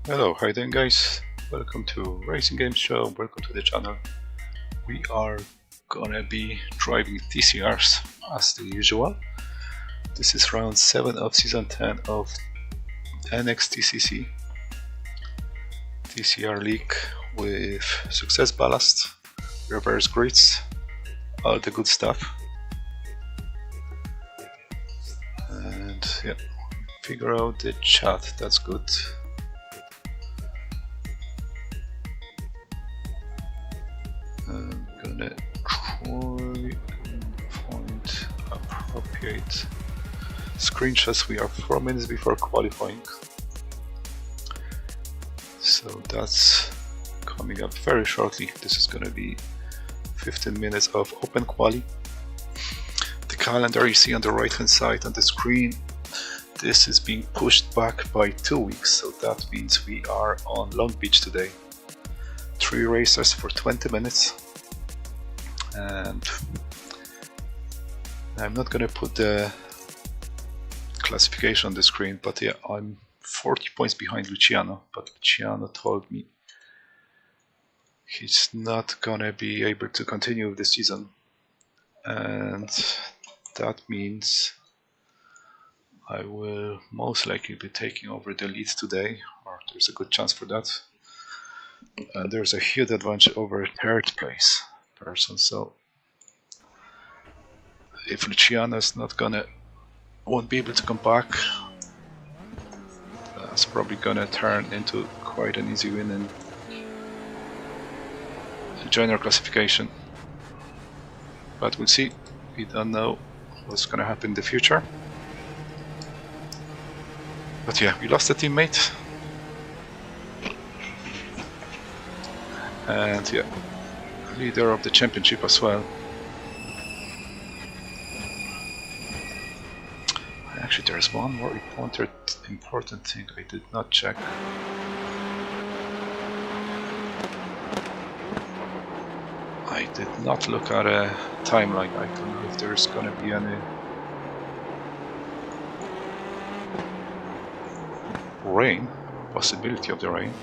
Hello, how you doing guys? Welcome to RacinGameShow, welcome to the channel. We are gonna be driving TCRs as the usual. This is round 7 of season 10 of NXTCC TCR League with success ballast, reverse grids, all the good stuff. And yeah, figure out the chat, that's good. I'm gonna try find appropriate screenshots. We are 4 minutes before qualifying, so that's coming up very shortly. This is gonna be 15 minutes of open quali. The calendar you see on the right hand side on the screen, this is being pushed back by 2 weeks, so that means we are on Long Beach today. 3 racers for 20 minutes, and I'm not gonna put the classification on the screen, but yeah, I'm 40 points behind Luciano, but Luciano told me he's not gonna be able to continue with the season, and that means I will most likely be taking over the lead today, or there's a good chance for that. And there's a huge advantage over third place person, so if Luciano is won't be able to come back, that's probably gonna turn into quite an easy win in the junior classification. But we'll see, we don't know what's gonna happen in the future. But yeah, we lost a teammate. And yeah, leader of the championship as well. Actually, there's one more important thing I did not check. I did not look at a timeline. I don't know if there's gonna be any rain, possibility of the rain.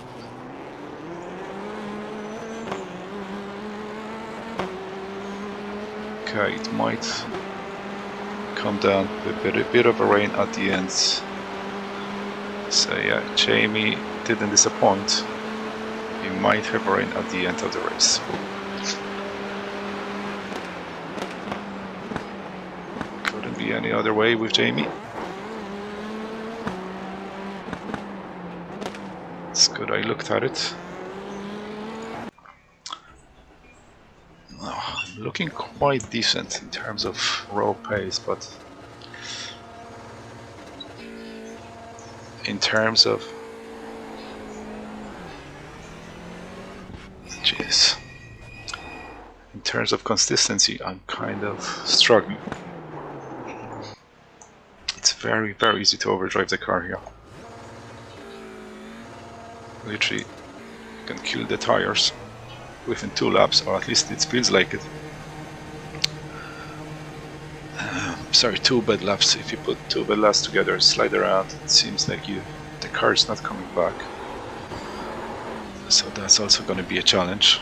Okay, it might come down with a bit of a rain at the end. So yeah, Jamie didn't disappoint. He might have rain at the end of the race. Couldn't be any other way with Jamie. It's good I looked at it. Looking quite decent in terms of raw pace, but in terms of consistency, I'm kind of struggling. It's very easy to overdrive the car here. Literally, you can kill the tires within 2 laps, or at least it feels like it. Sorry, 2 bad laps. If you put 2 bad laps together, slide around, it seems like the car is not coming back. So that's also going to be a challenge.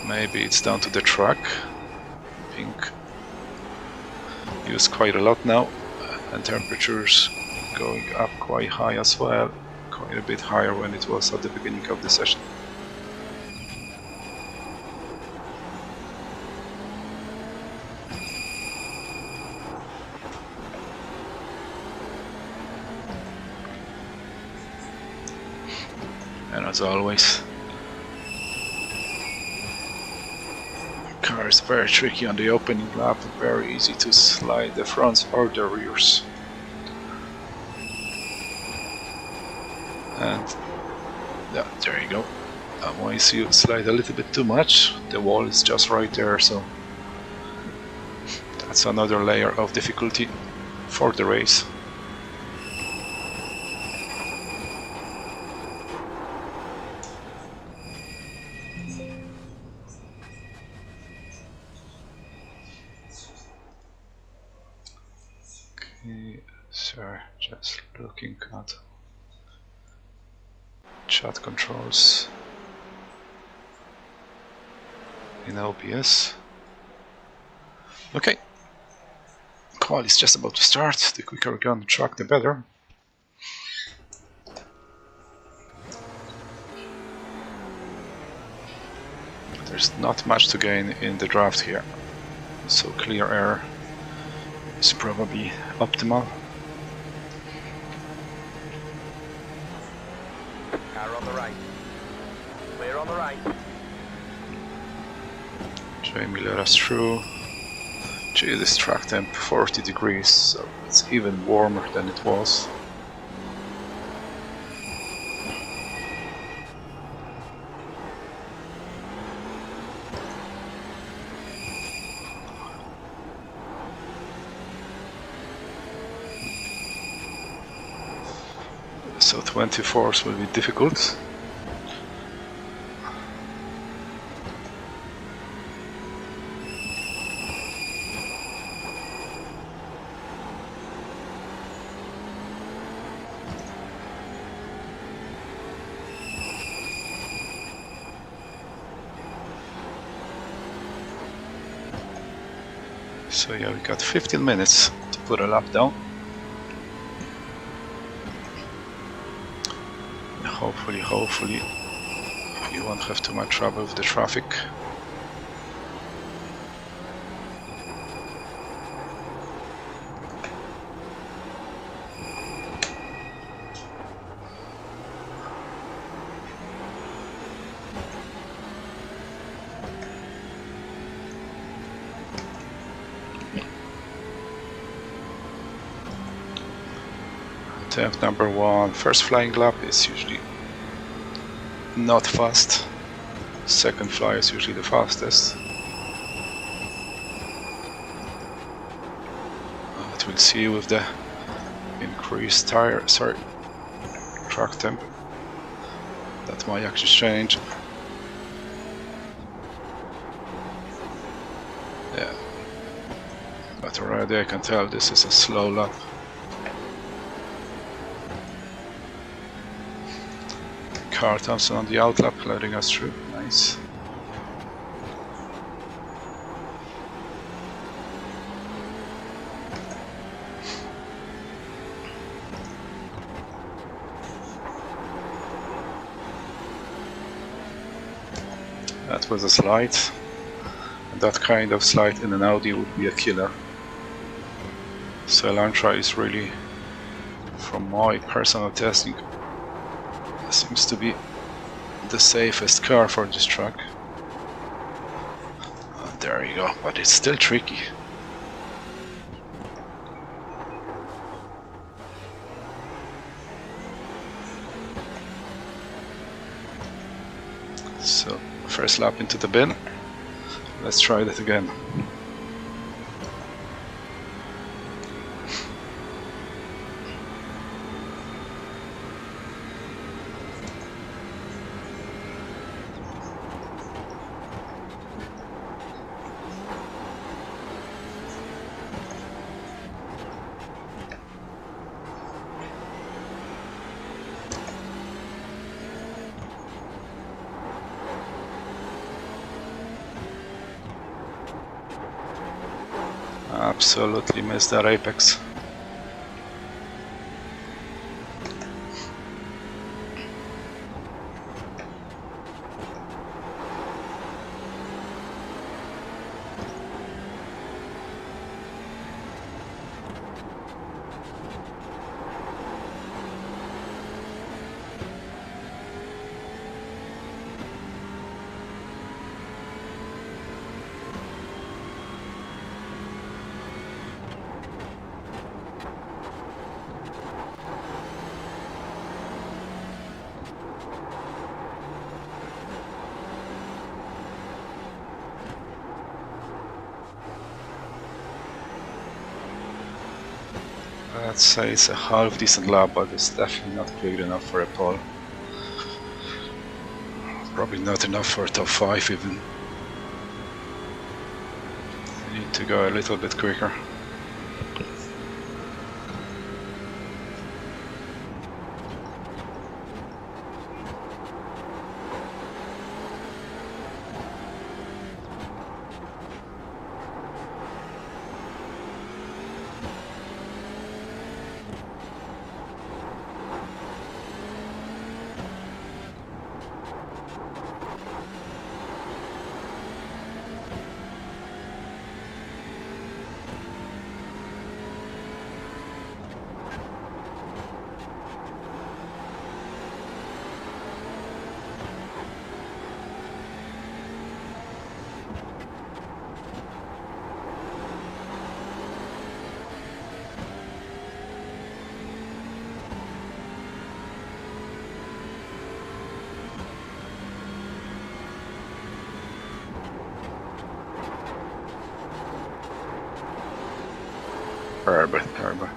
Maybe it's down to the track. Being used quite a lot now, and temperatures going up quite high as well. Quite a bit higher when it was at the beginning of the session. And as always, the car is very tricky on the opening lap, very easy to slide the fronts or the rears. And yeah, there you go. Once you slide a little bit too much, the wall is just right there, so that's another layer of difficulty for the race. Sorry, just looking at chat controls in OBS. Okay, call is just about to start. The quicker we get on the track, the better. There's not much to gain in the draft here, so clear air is probably optimal. Car on the right. Clear on the right. Jamie let us through. Gee, this track temp 40 degrees, so it's even warmer than it was. So 24s will be difficult. So yeah, we got 15 minutes to put a lap down. Hopefully you won't have too much trouble with the traffic. Attempt number 1, first flying lap is usually not fast. Second fly is usually the fastest. But we'll see with the increased track temp. That might actually change. Yeah. But already I can tell this is a slow lap. Carl Thompson on the outlap letting us through. Nice. That was a slide. And that kind of slide in an Audi would be a killer. So Elantra is really, from my personal testing, seems to be the safest car for this track. There you go, but it's still tricky. So, first lap into the bin. Let's try that again. Absolutely missed that apex. Let's say it's a half decent lap, but it's definitely not quick enough for a pole. Probably not enough for a top 5 even. I need to go a little bit quicker. Terrible, terrible.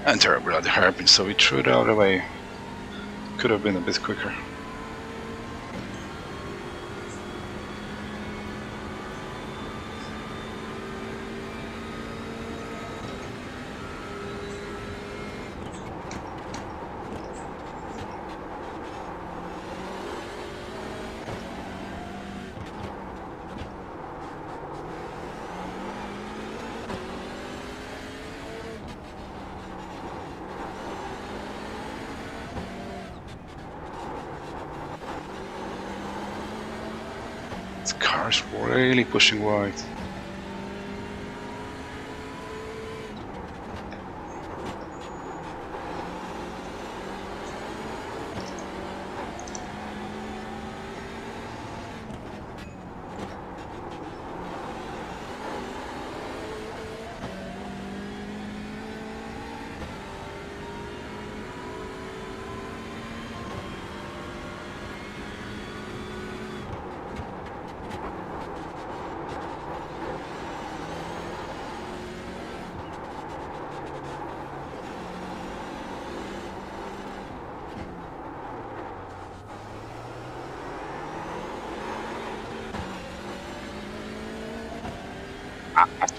And terrible at the hairpin, so we threw it out of the way. Could have been a bit quicker. This car's really pushing wide.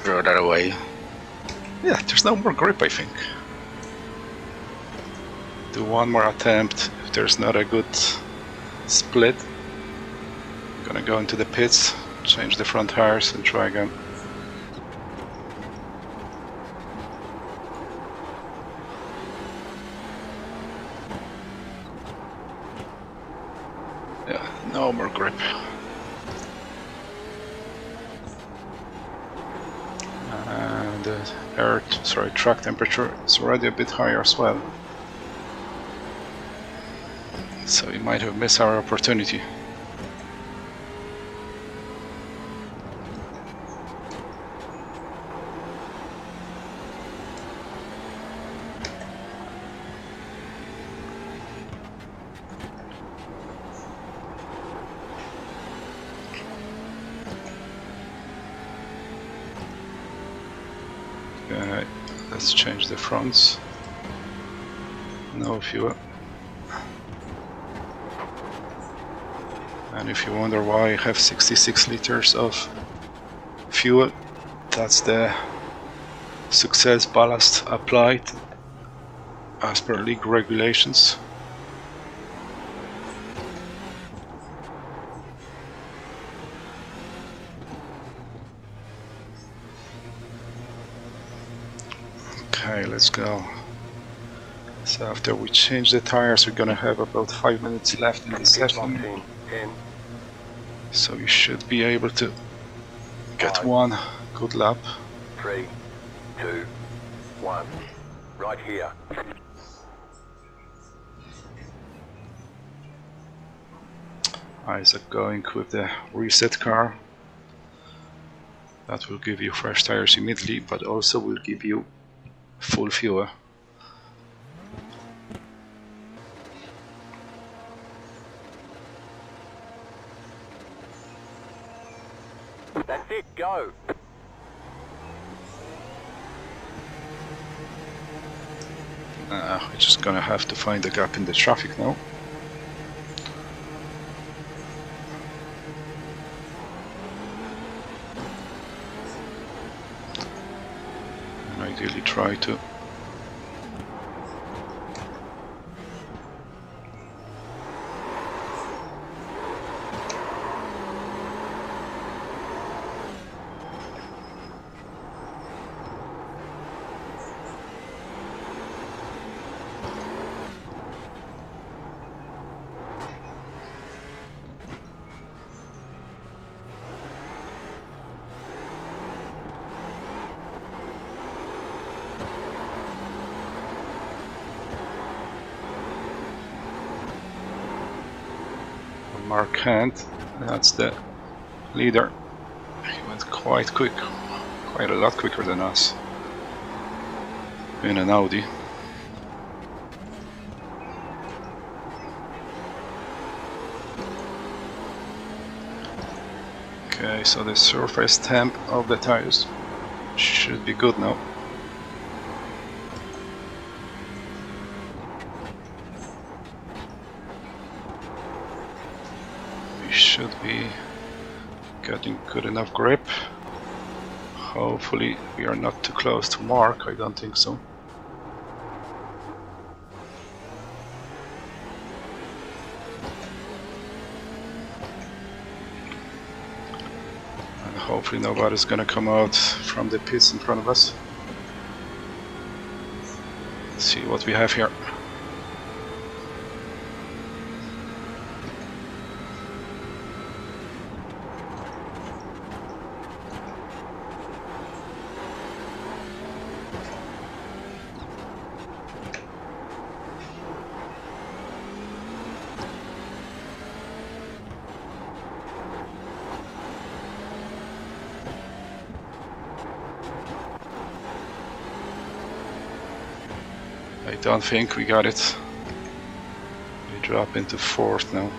Throw that away. Yeah, there's no more grip, I think. Do one more attempt. If there's not a good split, gonna go into the pits, change the front tires and try again. Yeah, no more grip. The track temperature is already a bit higher as well. So we might have missed our opportunity. Let's change the fronts. No fuel. And if you wonder why I have 66 liters of fuel, that's the success ballast applied as per league regulations. Okay, let's go. So after we change the tires, we're gonna have about 5 minutes left in the session. So you should be able to get one good lap. 3, 2, 1. Right here. Isaac going with the reset car. That will give you fresh tires immediately, but also will give you full fuel. That's it, go. We're just gonna have to find a gap in the traffic now. And ideally try to Mark Hunt, that's the leader. He went quite quick, quite a lot quicker than us in an Audi. Okay, so the surface temp of the tires should be good now. We should be getting good enough grip. Hopefully we are not too close to mark, I don't think so. And hopefully nobody's gonna come out from the pits in front of us. Let's see what we have here. I don't think we got it. We drop into 4th now.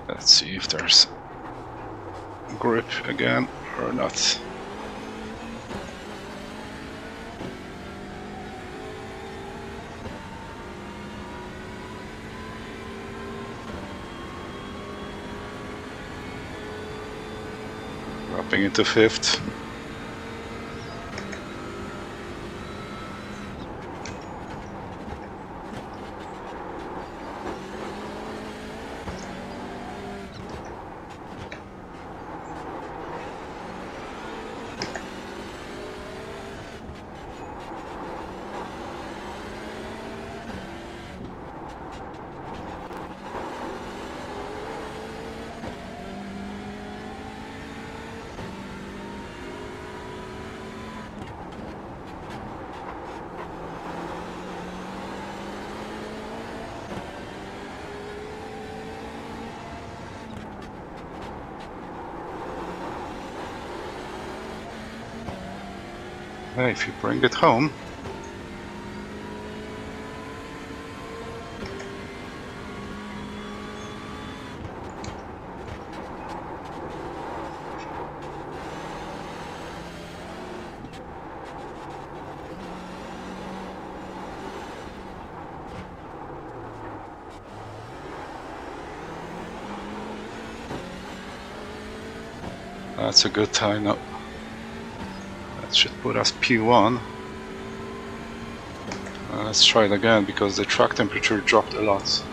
Let's see if there's grip again or not. Dropping into 5th. Hey, if you bring it home. That's a good time now. That should put us P1. Let's try it again because the track temperature dropped a lot.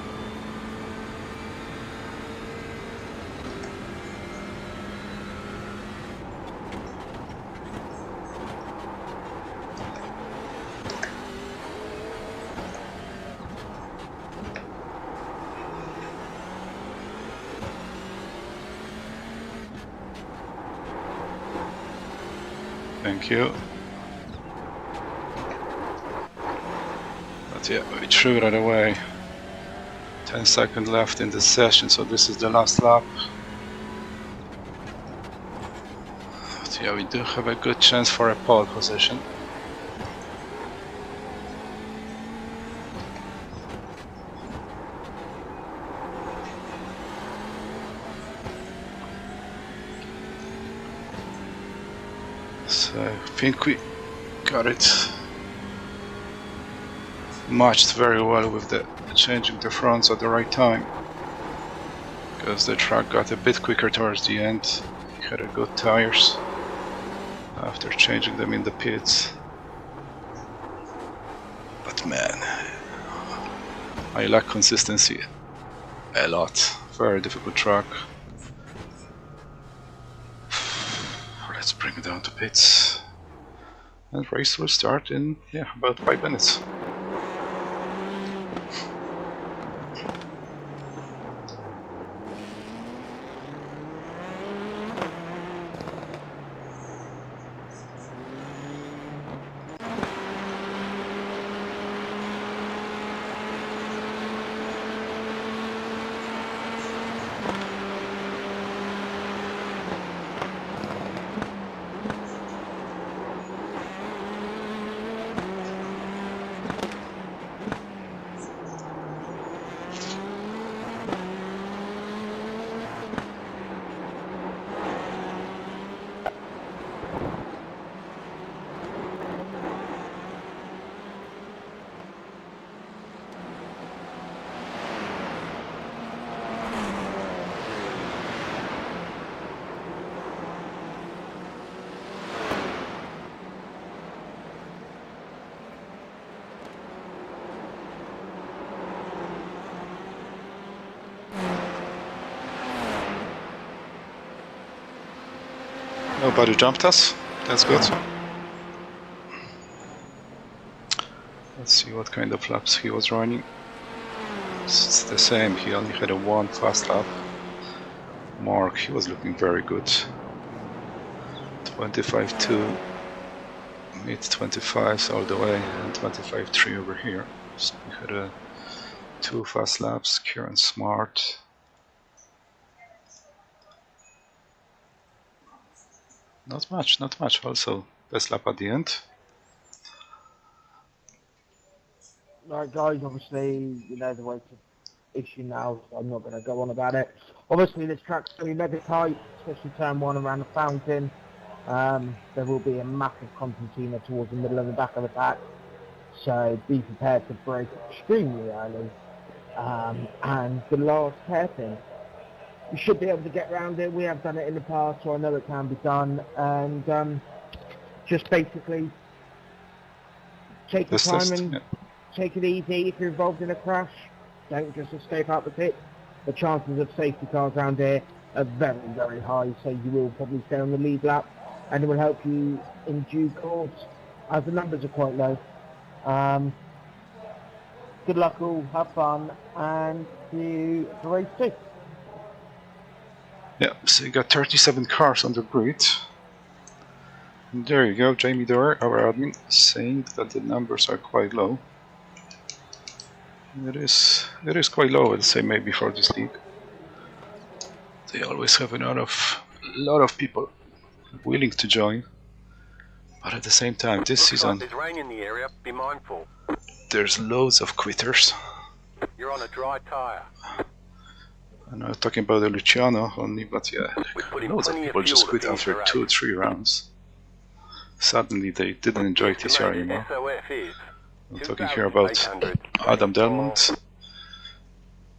Thank you. But yeah, we threw that away. 10 seconds left in the session, so this is the last lap. But yeah, we do have a good chance for a pole position. So I think we got it matched very well with the changing the fronts at the right time, because the track got a bit quicker towards the end. We had a good tires after changing them in the pits. But man, I lack consistency a lot. Very difficult track. Let's bring it down to pits. And race will start in about 5 minutes. Nobody jumped us. That's good. Let's see what kind of laps he was running. It's the same, he only had a 1 fast lap. Mark, he was looking very good. 25.2, mid 25s all the way, and 25.3 over here. So we had 2 fast laps. Kieran Smart. Not much, not much. Also, best lap at the end. Right, guys, obviously, you know the way to issue now, so I'm not going to go on about it. Obviously, this track's really mega tight, especially turn 1 around the fountain. There will be a massive concertina towards the middle of the back of the pack, so be prepared to brake extremely early. And the last hairpin. You should be able to get around it. We have done it in the past, so I know it can be done. And just basically take your time and take it easy. If you're involved in a crash, don't just escape out the pit. The chances of safety cars around here are very, very high, so you will probably stay on the lead lap, and it will help you in due course, as the numbers are quite low. Good luck all, have fun, and see you for race 2. Yeah, so you got 37 cars on the grid. And there you go, Jamie Dorr, our admin, saying that the numbers are quite low. It is quite low, I'd say, maybe for this league. They always have a lot of people willing to join, but at the same time, this season there's rain in the area. Be mindful. There's loads of quitters. You're on a dry tire. I'm not talking about the Luciano only, but yeah, loads of people just quit after 2 or 3 rounds. Suddenly they didn't enjoy TCR anymore. I'm talking here about Adam Delmont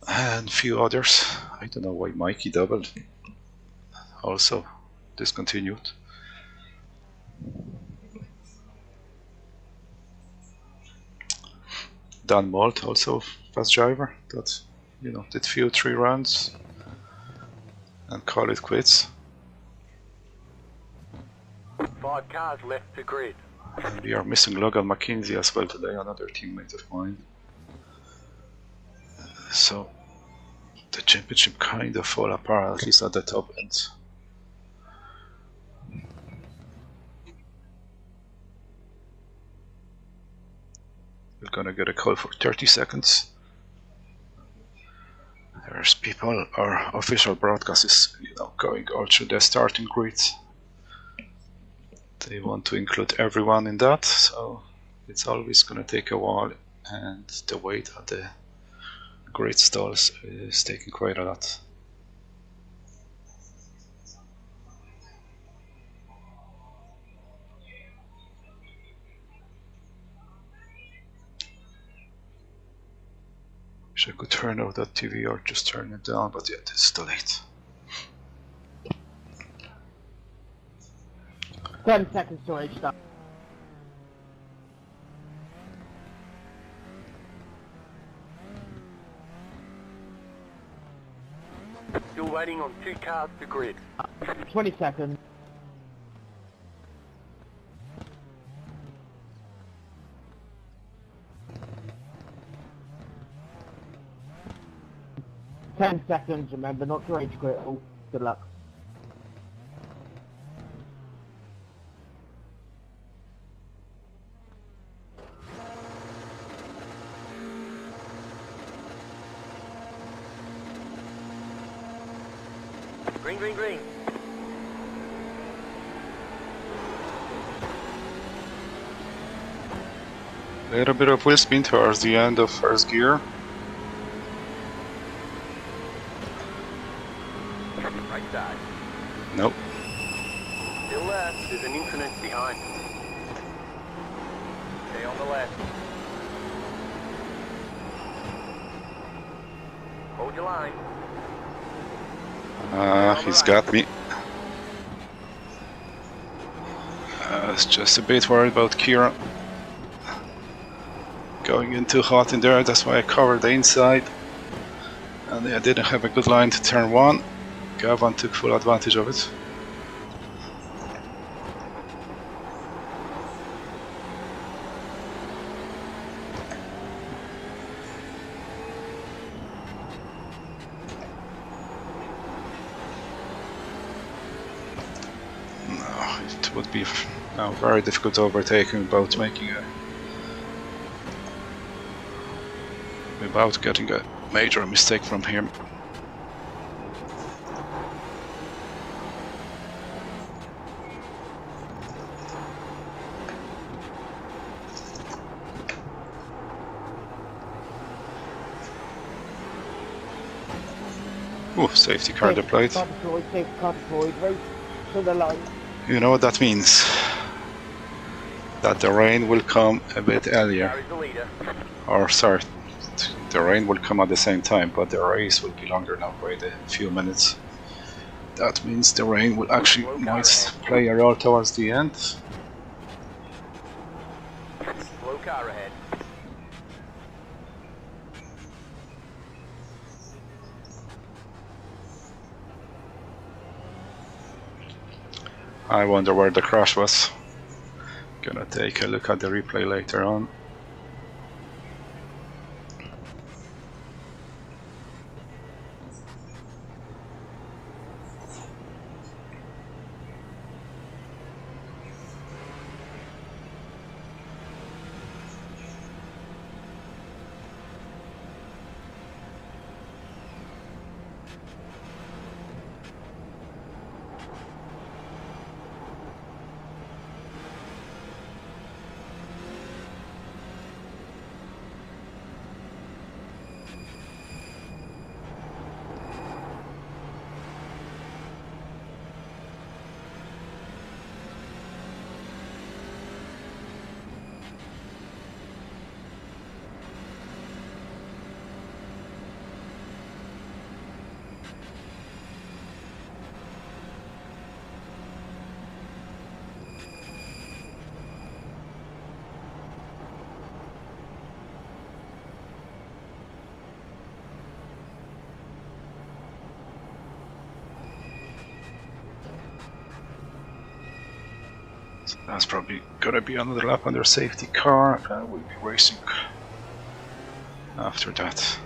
and a few others. I don't know why Mikey doubled. Also discontinued. Dan Malt, also fast driver, that did few 3 runs and call it quits. 5 cars left to grid. We are missing Logan McKinsey as well today, another teammate of mine. So the championship kind of fall apart, at least at the top end. We're gonna get a call for 30 seconds. There's people, our official broadcast is going all through the starting grid. They want to include everyone in that, so it's always gonna take a while, and the wait at the grid stalls is taking quite a lot. Wish I could turn off that TV or just turn it down, but yeah, it's too late. 10 seconds to each start. Still waiting on 2 cars to grid. 20 seconds. Ten seconds, remember, not to rage quit. Oh, good luck. Green, green, green. Little bit of wheel spin towards the end of first gear. Right side. Nope. Still left. There's an incident behind. Stay on the left. Hold your line. He's got me. I was just a bit worried about Kira going in too hot in there, that's why I covered the inside. And I didn't have a good line to turn 1. Gavan took full advantage of it. it would be very difficult overtaking without getting a major mistake from him. Ooh, safety car deployed. Safety car deployed, right to the line. You know what that means? That the rain will come a bit earlier. Car is the leader. Or sorry, the rain will come at the same time, but the race will be longer now by a few minutes. That means the rain will actually might play a role towards the end. Slow car ahead. I wonder where the crash was. Gonna take a look at the replay later on. So that's probably gonna be another lap on their safety car, and we'll be racing after that.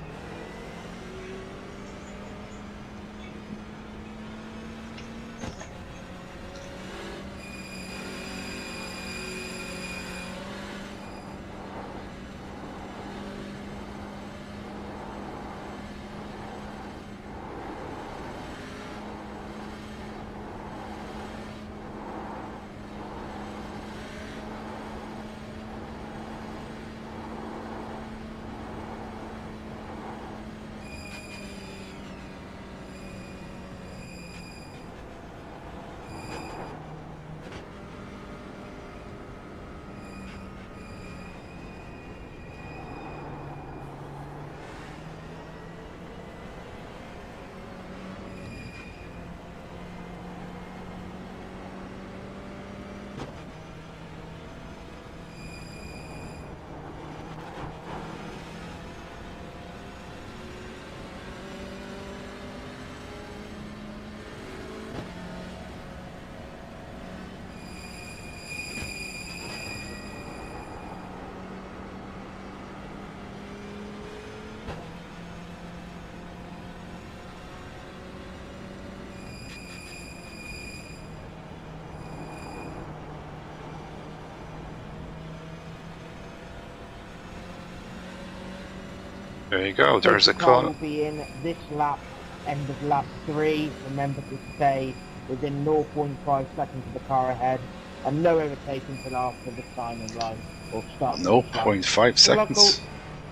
There you go, there's a Safety car call. will be in this lap, end of lap 3. Remember to stay within 0.5 seconds of the car ahead, and no overtaking until after the sign and line or start. 0.5 seconds?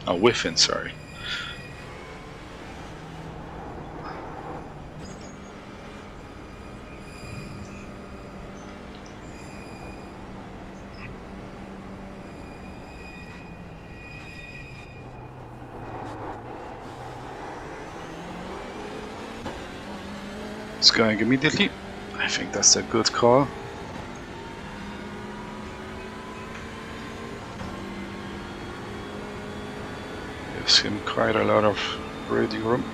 Oh, within, sorry. It's going immediately. I think that's a good call. Gives him quite a lot of breathing room.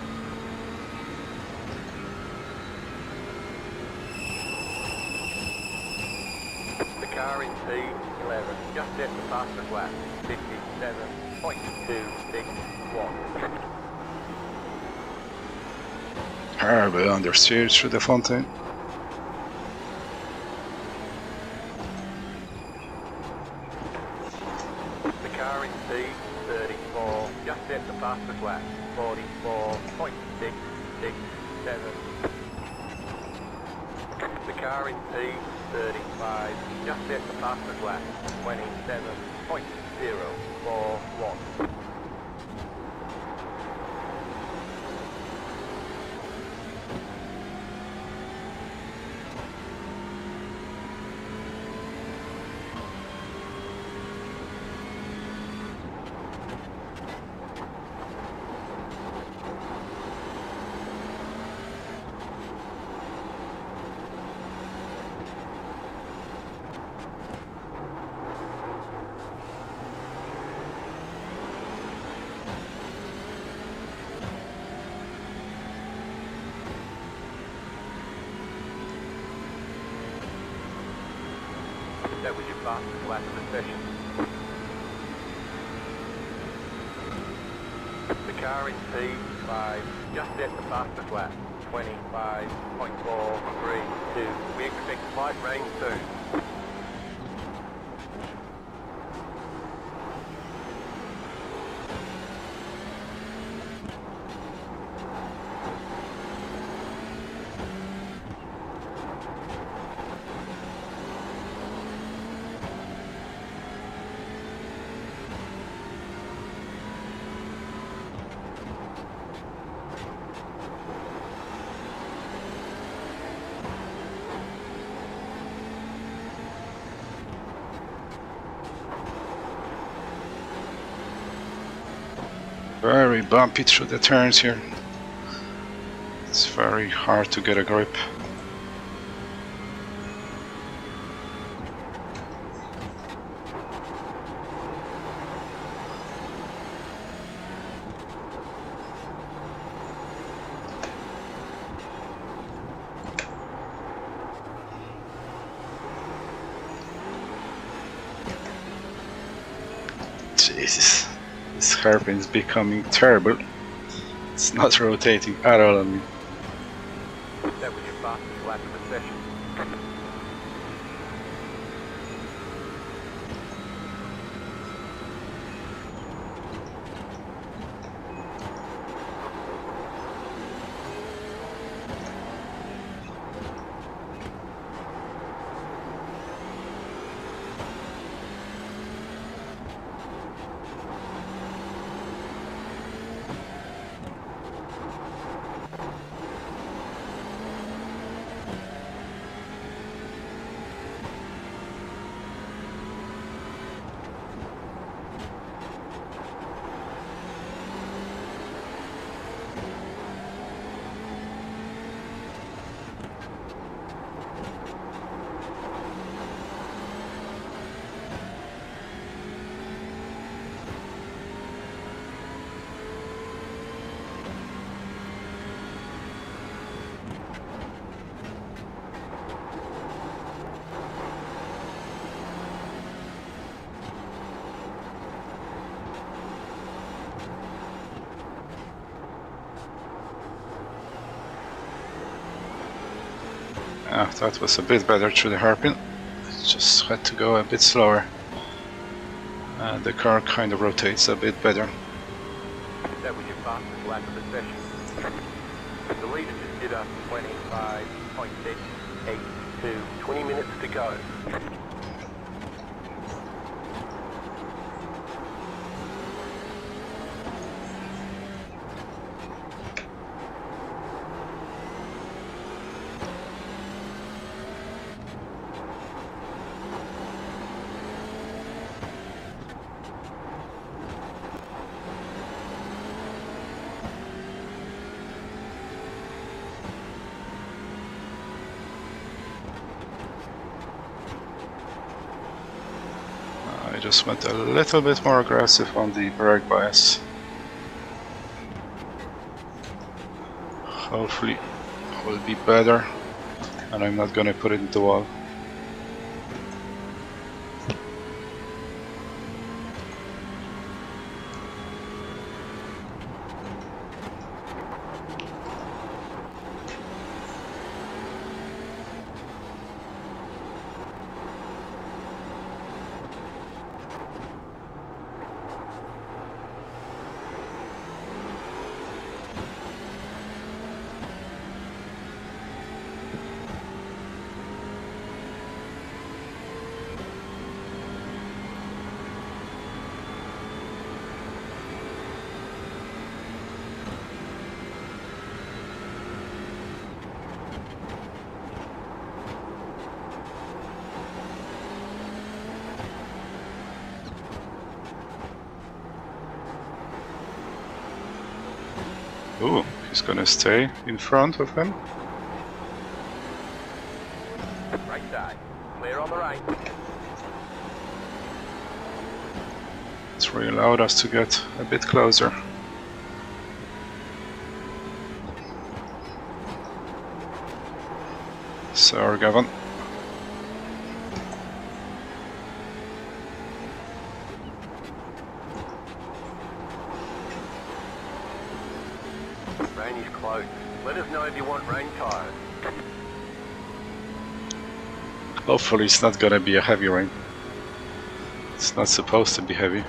The car in P11, just hit the fastest lap, 57.261. Terrible understeer through the fountain. P34, just hit the fastest lap, 44.667. The car in P35, just hit the fastest lap, 27.041. That was your fastest lap of the session. The car in P5 just hit the fastest lap, 25.432. We expect slight rain soon. Very bumpy through the turns here. It's very hard to get a grip. Jesus. This hairpin is becoming terrible. It's not rotating at all on me. That was your fastest lap of the session. Ah, that was a bit better through the hairpin. Just had to go a bit slower. The car kind of rotates a bit better. That was your fastest lap of the session. The leader just did a 25.682. 20 minutes to go. I just went a little bit more aggressive on the brake bias. Hopefully it will be better and I'm not gonna put it in the wall. Ooh, he's gonna stay in front of him. Right side. Clear on the right. It's really allowed us to get a bit closer. Sorry, Gavin. Rain is close. Let us know if you want rain tires. Hopefully it's not gonna be a heavy rain. It's not supposed to be heavy.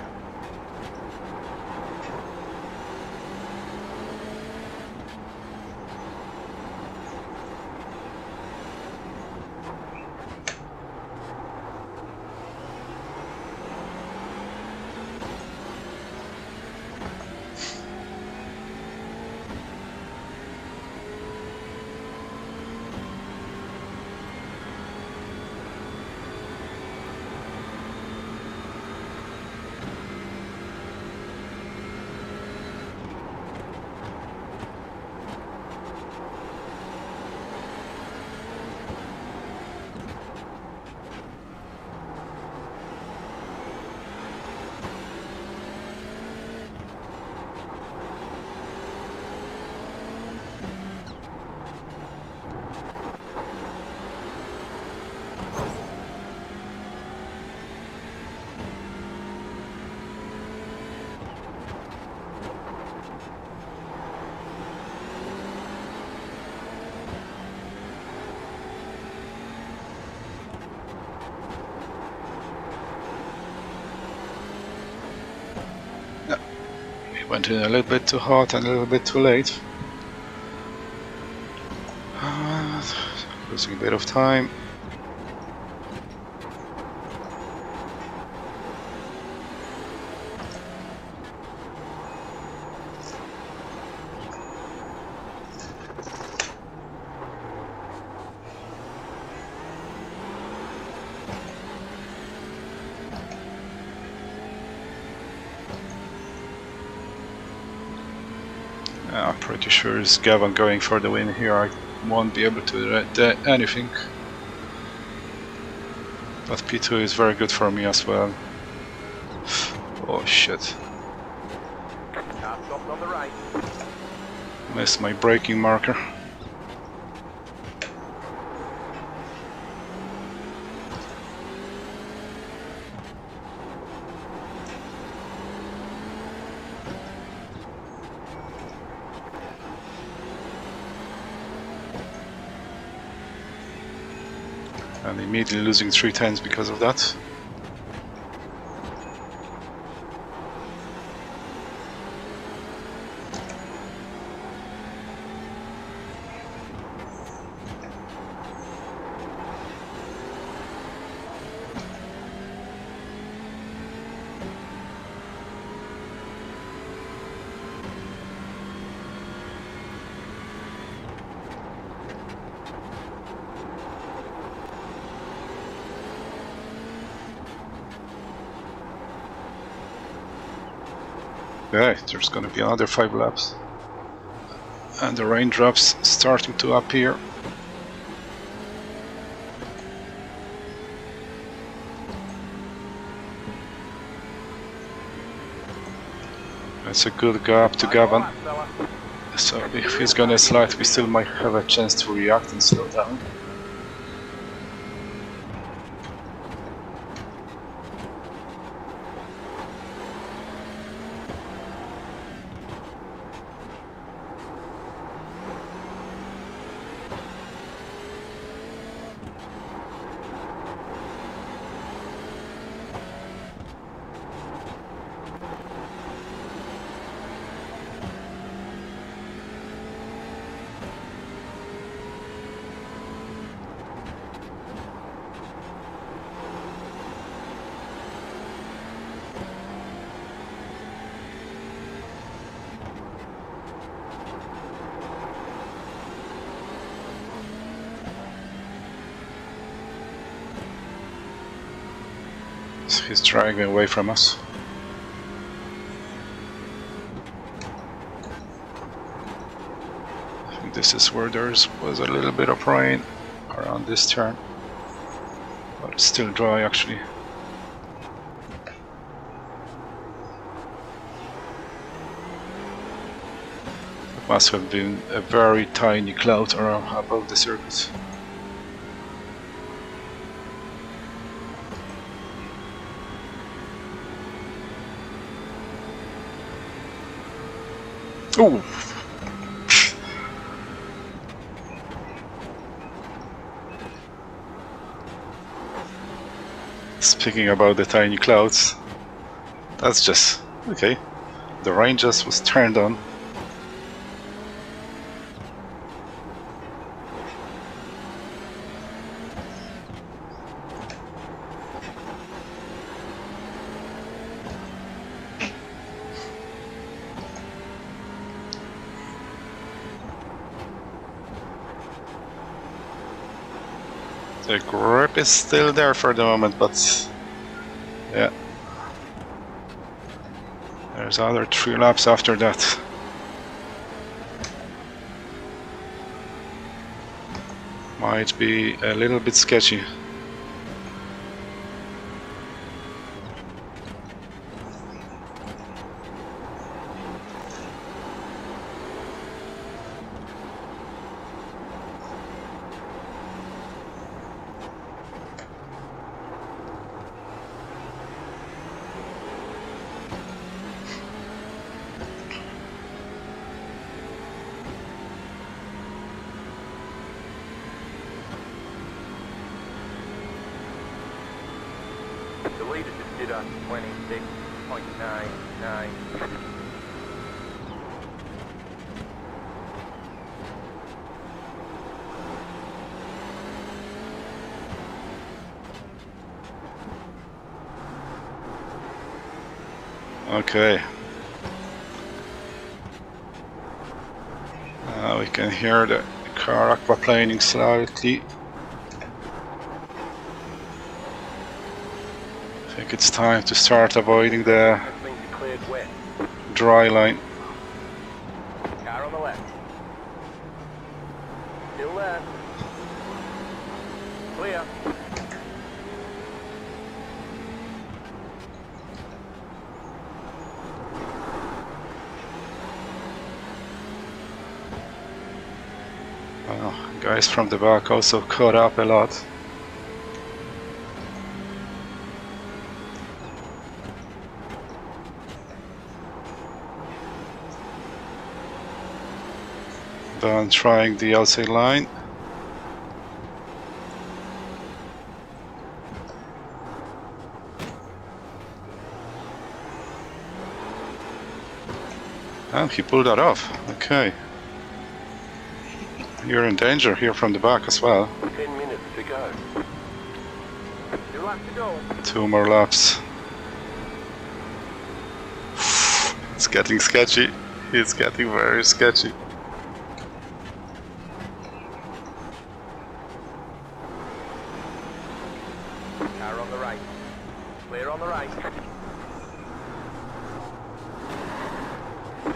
Went in a little bit too hot and a little bit too late. Losing a bit of time. I'm pretty sure it's Gavin going for the win here. I won't be able to do anything. But P2 is very good for me as well. Oh shit. Car stopped on the right. Missed my braking marker. And immediately losing 3 tenths because of that. Okay, there's gonna be another 5 laps. And the raindrops starting to appear. That's a good gap to Gavin. So if he's gonna slide, we still might have a chance to react and slow down. He's dragging away from us. this is where there was a little bit of rain around this turn, but it's still dry actually. It must have been a very tiny cloud around above the circuit. Ooh. Speaking about the tiny clouds, that's just okay. The rain just was turned on. The grip is still there for the moment, but yeah, there's other 3 laps after that. Might be a little bit sketchy. The leader just did a 26.99. Okay. Now we can hear the car aquaplaning slightly. I think it's time to start avoiding the Things are cleared wet. dry line. Car on the left. Still there. Clear. Guys from the back also caught up a lot. Then trying the outside line. And he pulled that off. Okay. You're in danger here from the back as well. 10 minutes to go. 2 laps to go. 2 more laps. It's getting sketchy. It's getting very sketchy. Car on the right. Clear on the right.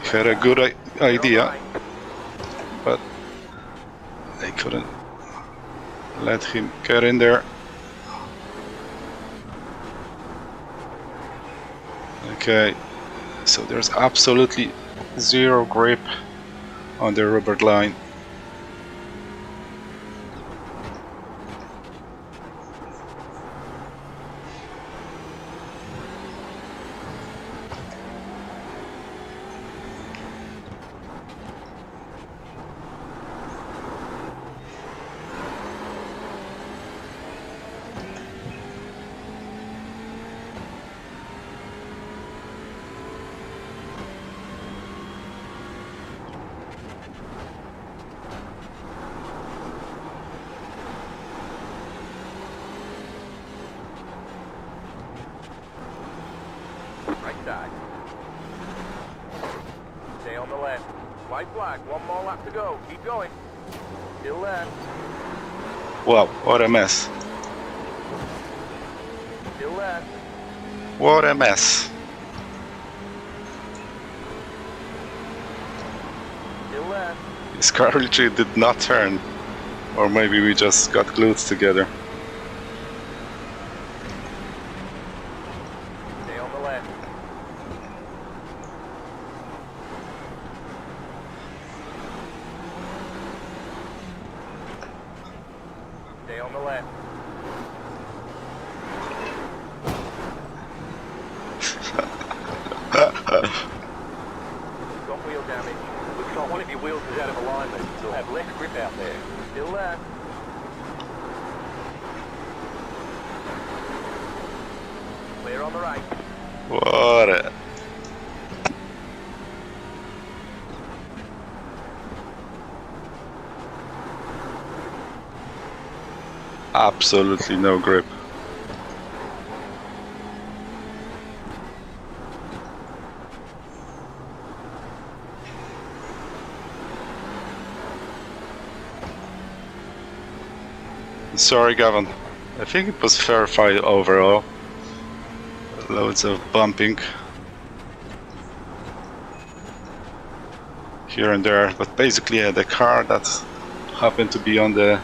He had a good idea, but they couldn't let him get in there. Okay, so there's absolutely zero grip on the rubber line. Right side. Stay on the left. White flag. 1 more lap to go. Keep going. Still there. Wow, what a mess. Still there. What a mess. Still there. This car literally did not turn. Or maybe we just got glued together. Stay on the left. Stay on the left. Got wheel damage. Looks like one of your wheels is out of alignment. You'll have less grip out there. Still there. Clear on the right. What a... Absolutely no grip. Sorry, Gavin. I think it was fair fight overall. Loads of bumping here and there, but basically, yeah, the car that happened to be on the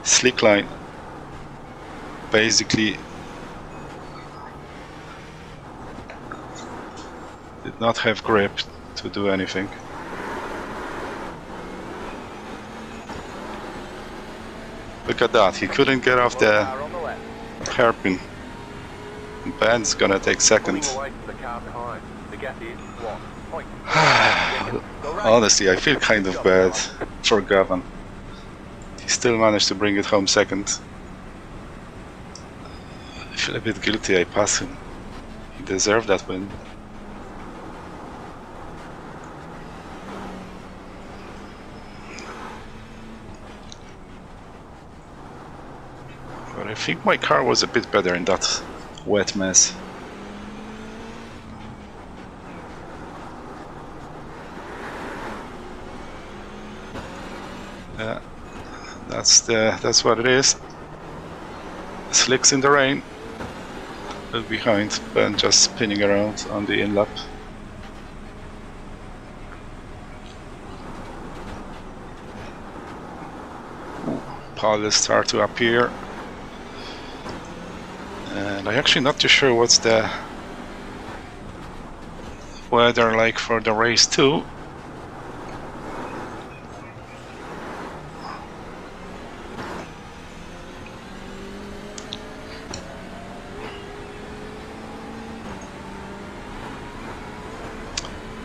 slick line basically did not have grip to do anything. Look at that, he couldn't get off the hairpin. Ben's gonna take second. Honestly, I feel kind of bad for Gavin. He still managed to bring it home second. I feel a bit guilty I passed him. He deserved that win. But I think my car was a bit better in that wet mess. Yeah, that's what it is. Slicks in the rain. Look behind, Ben just spinning around on the in lap. Pilots start to appear. And I'm actually not too sure what's the weather like for the race 2.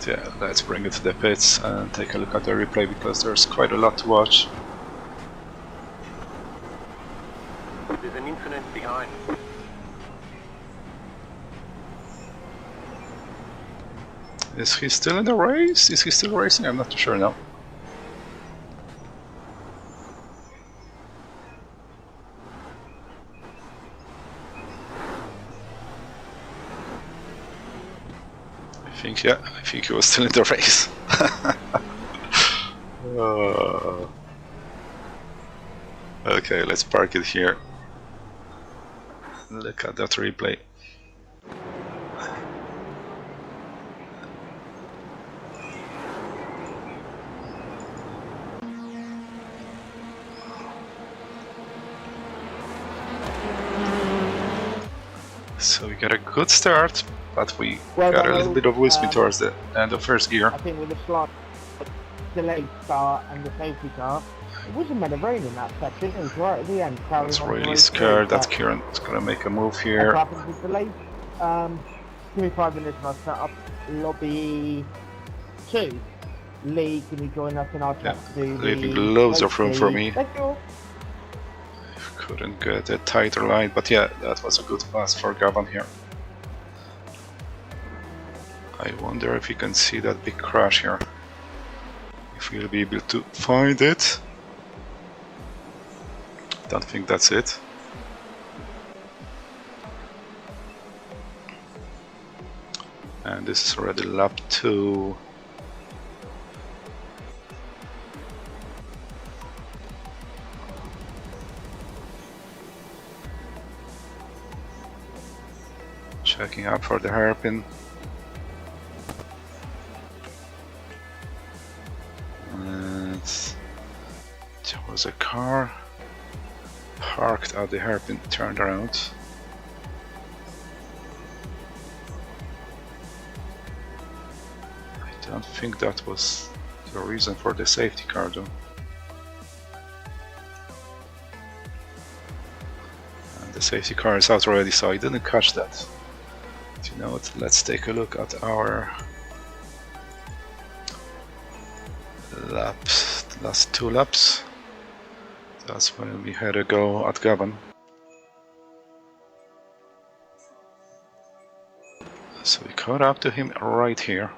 Yeah, let's bring it to the pits and take a look at the replay because there's quite a lot to watch. There's an incident behind. Is he still in the race? Is he still racing? I'm not too sure now. Yeah, I think he was still in the race. Okay, let's park it here. Look at that replay. So we got a good start, but we got a little bit of whiskey towards the end of first gear. I think with the slight delayed start and the safety car, it wasn't meant to rain in that section. It was right at the end. I was really scared that Kieran's gonna make a move here. What happens with delayed? Give me 5 minutes and I'll set up lobby 2. Lee, can you join us in our chat to do leaving loads of room for me. Thank you. Couldn't get a tighter line, but yeah, that was a good pass for Gavin here. I wonder if you can see that big crash here. If we'll be able to find it. Don't think that's it. And this is already lap 2. Checking up for the hairpin. And was a car parked at the hairpin, turned around. I don't think that was the reason for the safety car though. And the safety car is out already, so I didn't catch that. But you know what, let's take a look at our laps, the last 2 laps. That's when we had a go at Gavin. So we caught up to him right here.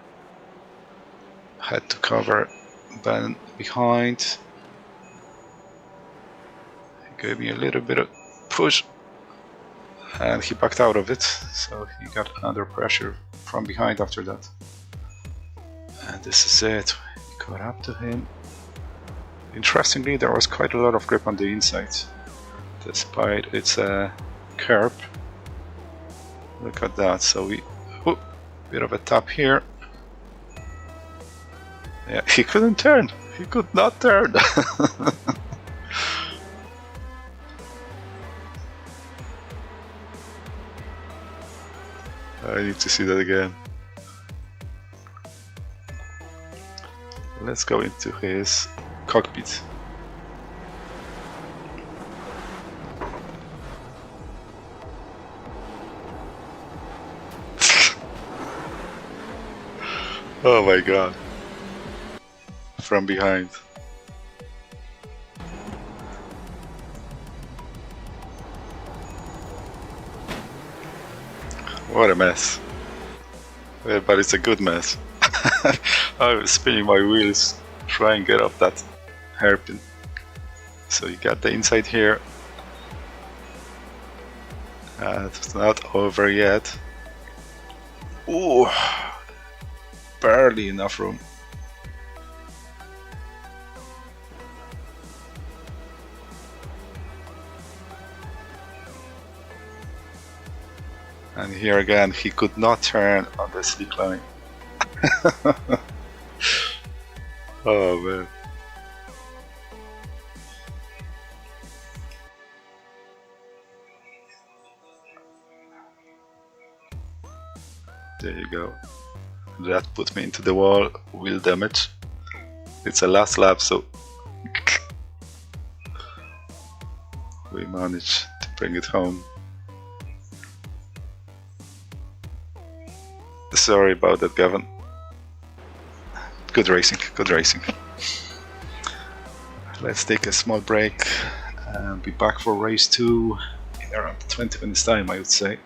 Had to cover Ben behind. He gave me a little bit of push and he backed out of it, so he got under pressure from behind after that. And this is it. We caught up to him. Interestingly, there was quite a lot of grip on the inside, despite its curb. Look at that. So we, bit of a tap here. Yeah, he couldn't turn. He could not turn. I need to see that again. Let's go into his cockpit. Oh my god. From behind. What a mess. Yeah, but it's a good mess. I was spinning my wheels trying to get up that hairpin. So you got the inside here. It's not over yet. Ooh, barely enough room. And here again, he could not turn on the slick line. Oh man. There you go. That put me into the wall, wheel damage. It's a last lap, so we managed to bring it home. Sorry about that, Gavin. Good racing, good racing. Let's take a small break and be back for race 2 in around 20 minutes time, I would say.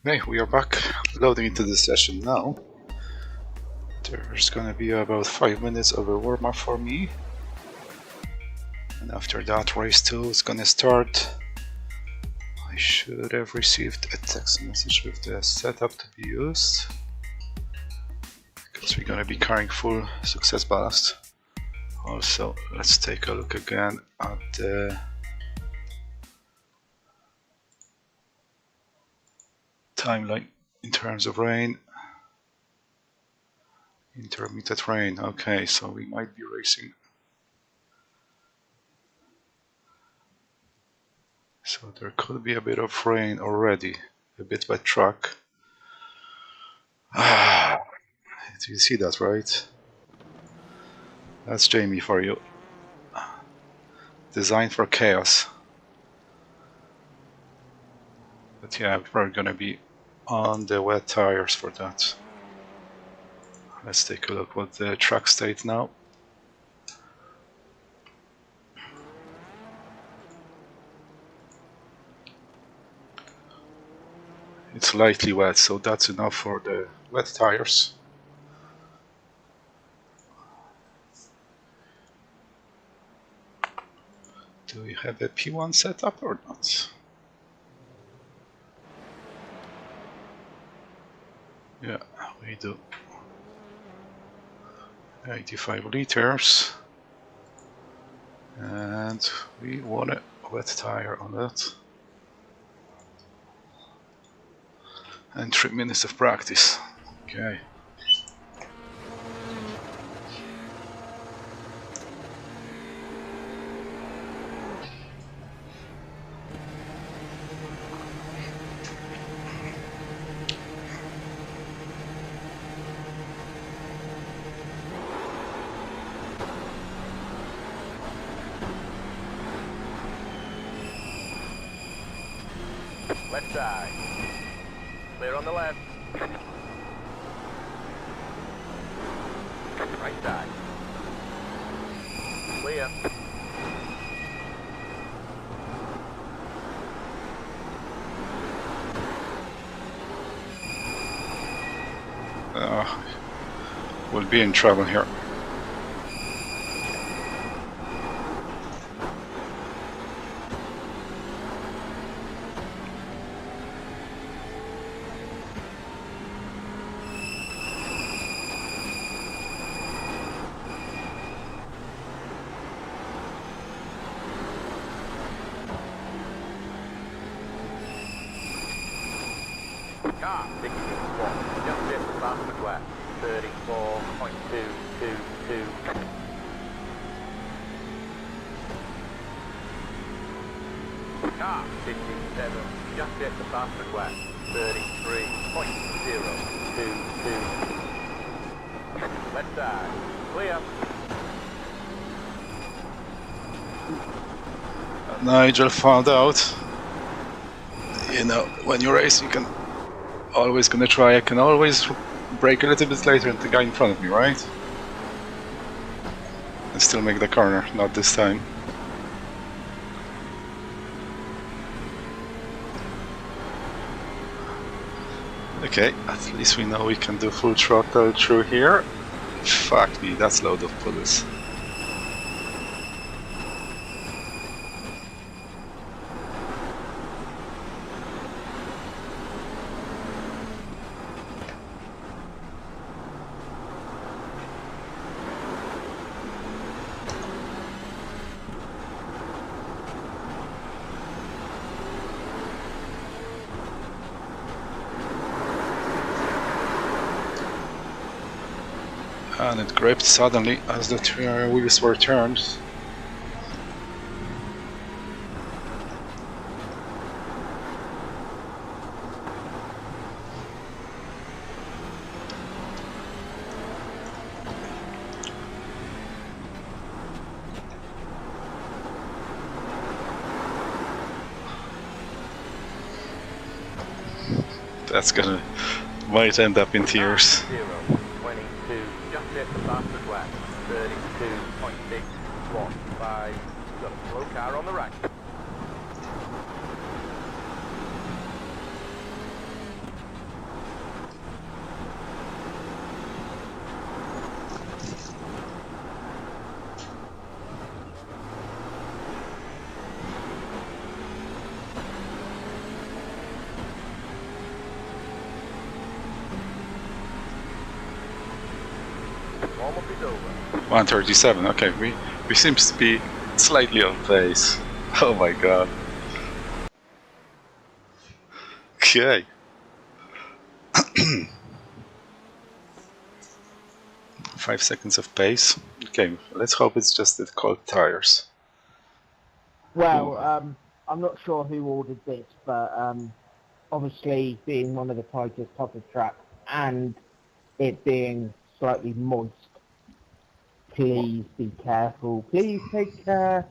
Okay, we are back, loading into the session now. There's gonna be about 5 minutes of a warm-up for me. And after that, race 2 is gonna start. I should have received a text message with the setup to be used, because we're gonna be carrying full success ballast. Also, let's take a look again at the timeline in terms of rain. Intermittent rain. Okay, so we might be racing. So there could be a bit of rain already, a bit wet track. Do you see that, right? That's Jamie for you. Designed for chaos. But yeah, we're gonna be on the wet tires for that. Let's take a look what the track state now. It's lightly wet, so that's enough for the wet tires. Do we have a P1 setup or not? Yeah, we do. 85 liters. And we want a wet tire on that. And 3 minutes of practice. Okay. Left side. Clear on the left. Right side. Clear. We'll be in trouble here. Car, 16 spot. Just hit the Bathurst lap. 34.222. Car, 57. Just hit the Bathurst lap. 33.022. Left side. Clear. Nigel found out, you know, when you race you can always gonna try, I can always brake a little bit later than the guy in front of me, right? And still make the corner, not this time. Okay, at least we know we can do full throttle through here. Fuck me, that's a load of bullets. And it gripped suddenly as the wheels were turned. That's gonna might end up in tears. 0.22. Just hit the Bathurst lap. 32.615. Got a slow car on the right. Warm-up is over. 137. Okay, we seem to be slightly off pace. Oh my god. Okay. 5 seconds of pace. Okay, let's hope it's just the cold tires. Well, I'm not sure who ordered this, but obviously being one of the tightest toughest tracks and it being slightly moist, please be careful. Please take care.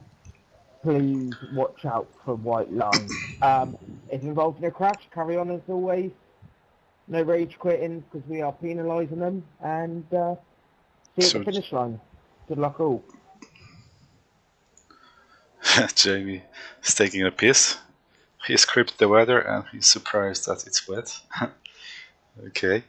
Please watch out for white lines. If involved in a crash, carry on as always. No rage quitting because we are penalising them, and see you at the finish line. Good luck all. Jamie is taking a piss. He scripted the weather and he's surprised that it's wet. Okay.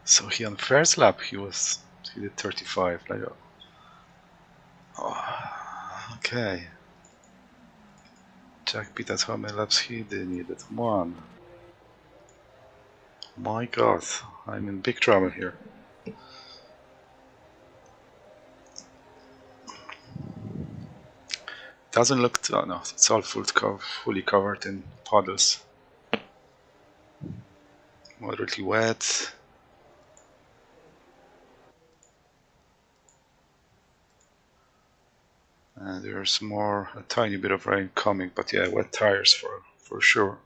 So he on first lap he did 35. Like, oh, okay. Jack Pitt at how many laps he did? Needed 1. My god, I'm in big trouble here. Doesn't look, oh no, it's all fully covered in puddles. Moderately wet. And there's a tiny bit of rain coming, but yeah, wet tires for sure.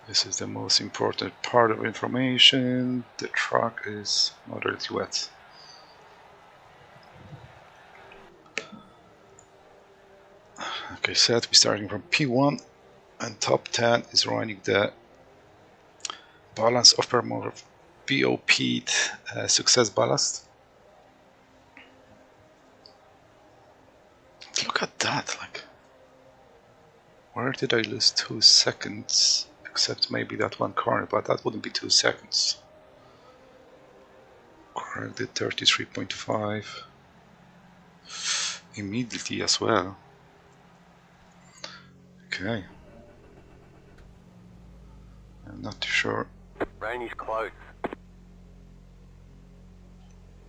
This is the most important part of information. The track is moderately wet. Okay, set. We're starting from P1, and top 10 is running the balance upper motor BOP success ballast. Look at that! Like, where did I lose 2 seconds? Except maybe that one corner, but that wouldn't be 2 seconds. Corrected 33.5 immediately as well. Okay. I'm not too sure. Rain is close.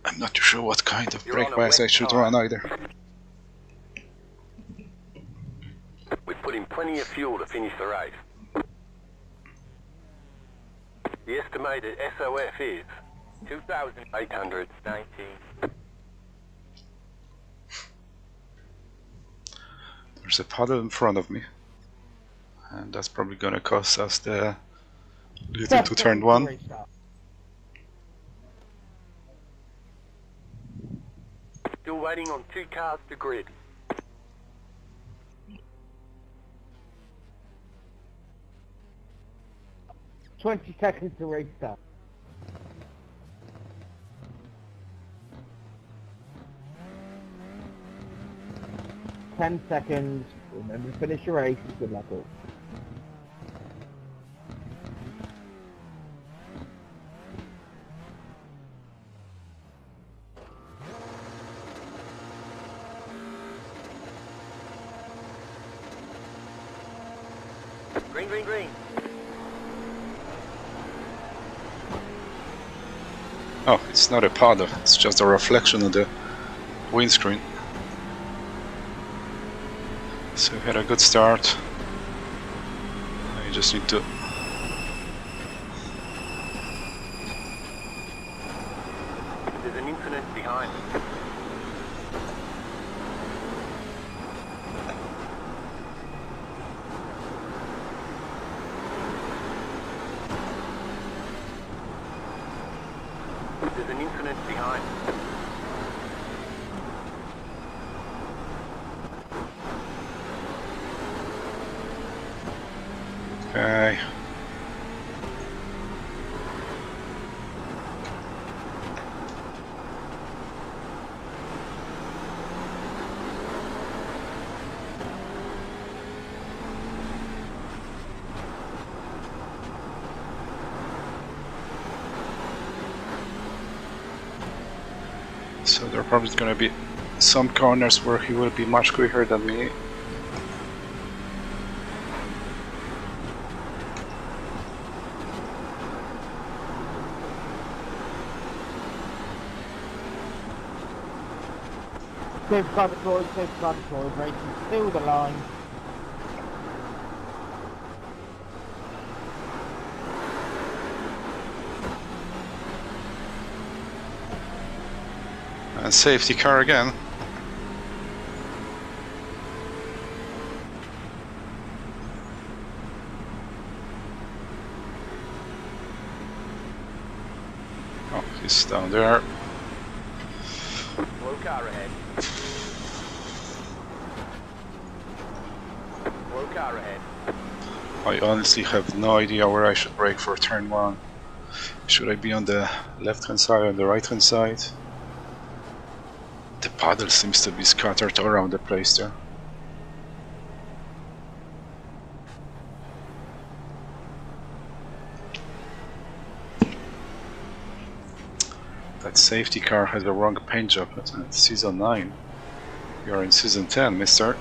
I'm not too sure what kind of You're brake on a pads I wet should tire. run either. We've put in plenty of fuel to finish the race. The estimated SOF is 2,890. There's a puddle in front of me, and that's probably gonna cost us the lead into turn 1. Still waiting on 2 cars to grid. $20 seconds to race start. $10 seconds. Remember to finish your race. Good luck all. Green, green, green. Oh, it's not a puddle, it's just a reflection of the windscreen. So we had a good start. Now you just need to... There's an incident behind. There's an incident behind. Okay. So there are probably going to be some corners where he will be much quicker than me. Safety car deployed, racing still the line. And safety car again. Oh, he's down there. Slow car ahead. Slow car ahead. I honestly have no idea where I should brake for turn 1. Should I be on the left hand side or the right hand side? The paddle seems to be scattered around the place there. That safety car has a wrong paint job. It's season 9. You're in season 10, mister.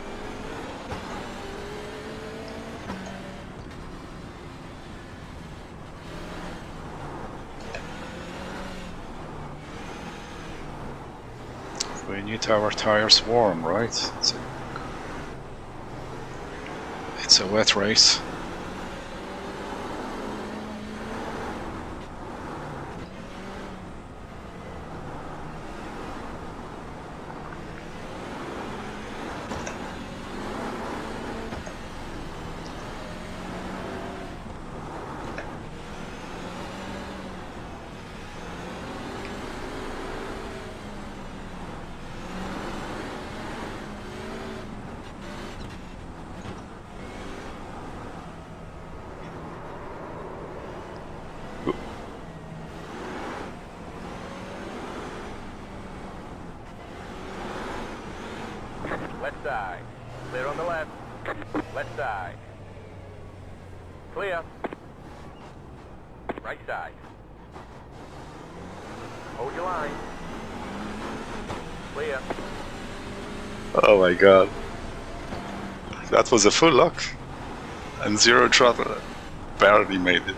We need our tires warm, right? It's a wet race. Left side. Clear on the left. Left side. Clear. Right side. Hold your line. Clear. Oh my god. That was a full lock. And zero throttle. Barely made it.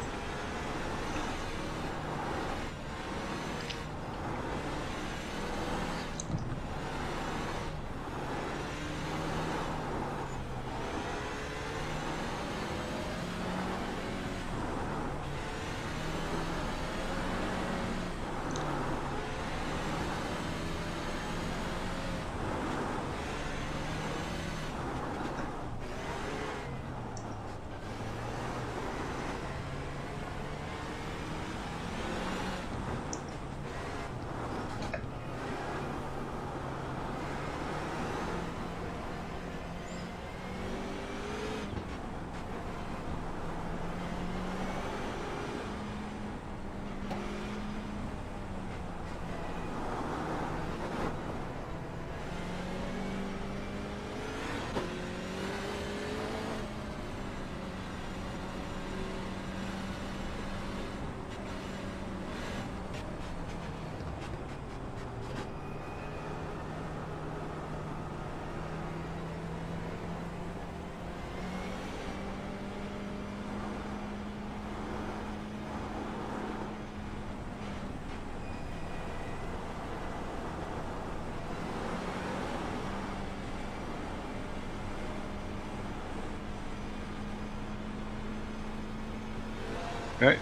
Okay,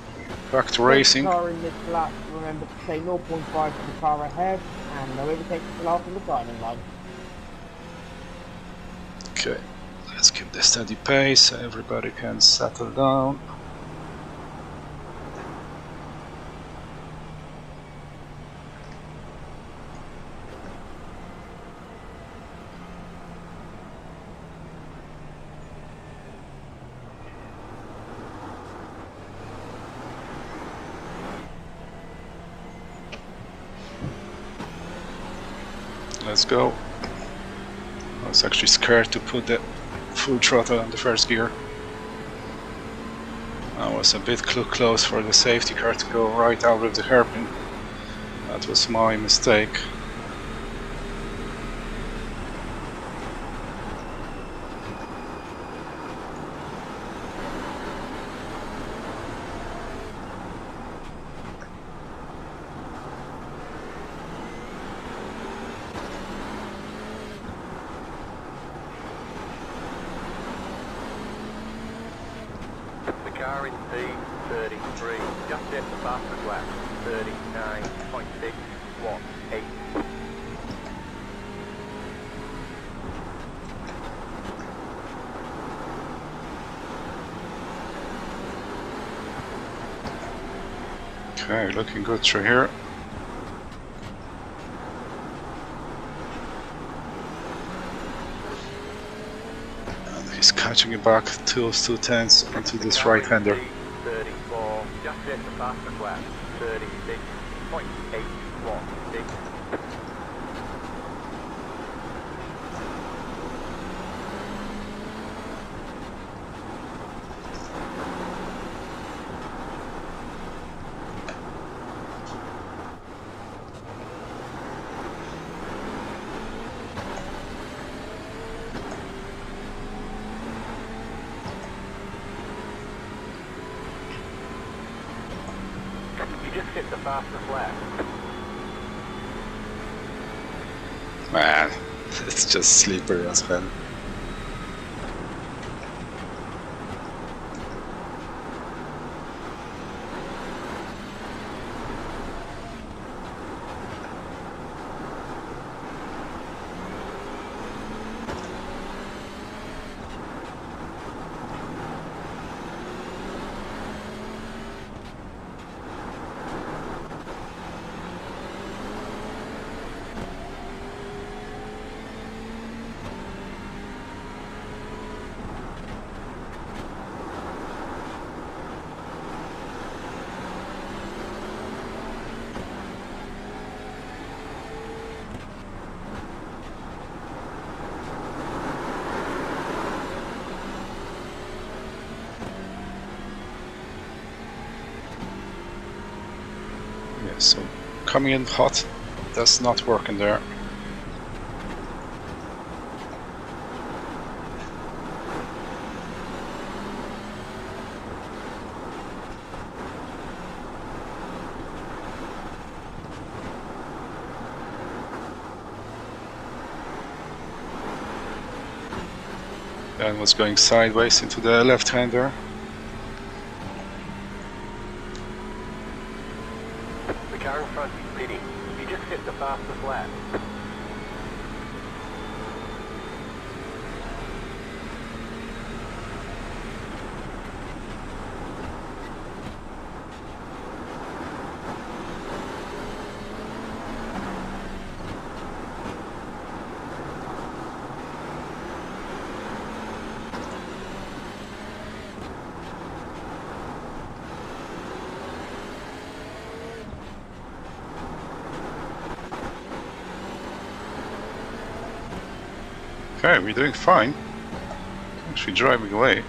back to racing. Car in this lap, remember to stay 0.5 to the car ahead and no overtake the last on the timing line. Okay, let's keep the steady pace so everybody can settle down. Let's go. I was actually scared to put the full throttle on the first gear. I was a bit close for the safety car to go right out of the hairpin. That was my mistake. car in P33, just hit the fastest lap, 39.618. Okay, looking good through here. And he's catching it back 2/2 onto this right-hander. 34, just hit the fastest lap, 36.816. Hit the fastest lap. Man, it's just slippery as hell. Yeah, so coming in hot, that's not working there. And was going sideways into the left-hander. The car in front is pitting. You just hit the fastest lap. Okay, we're doing fine. Actually driving away.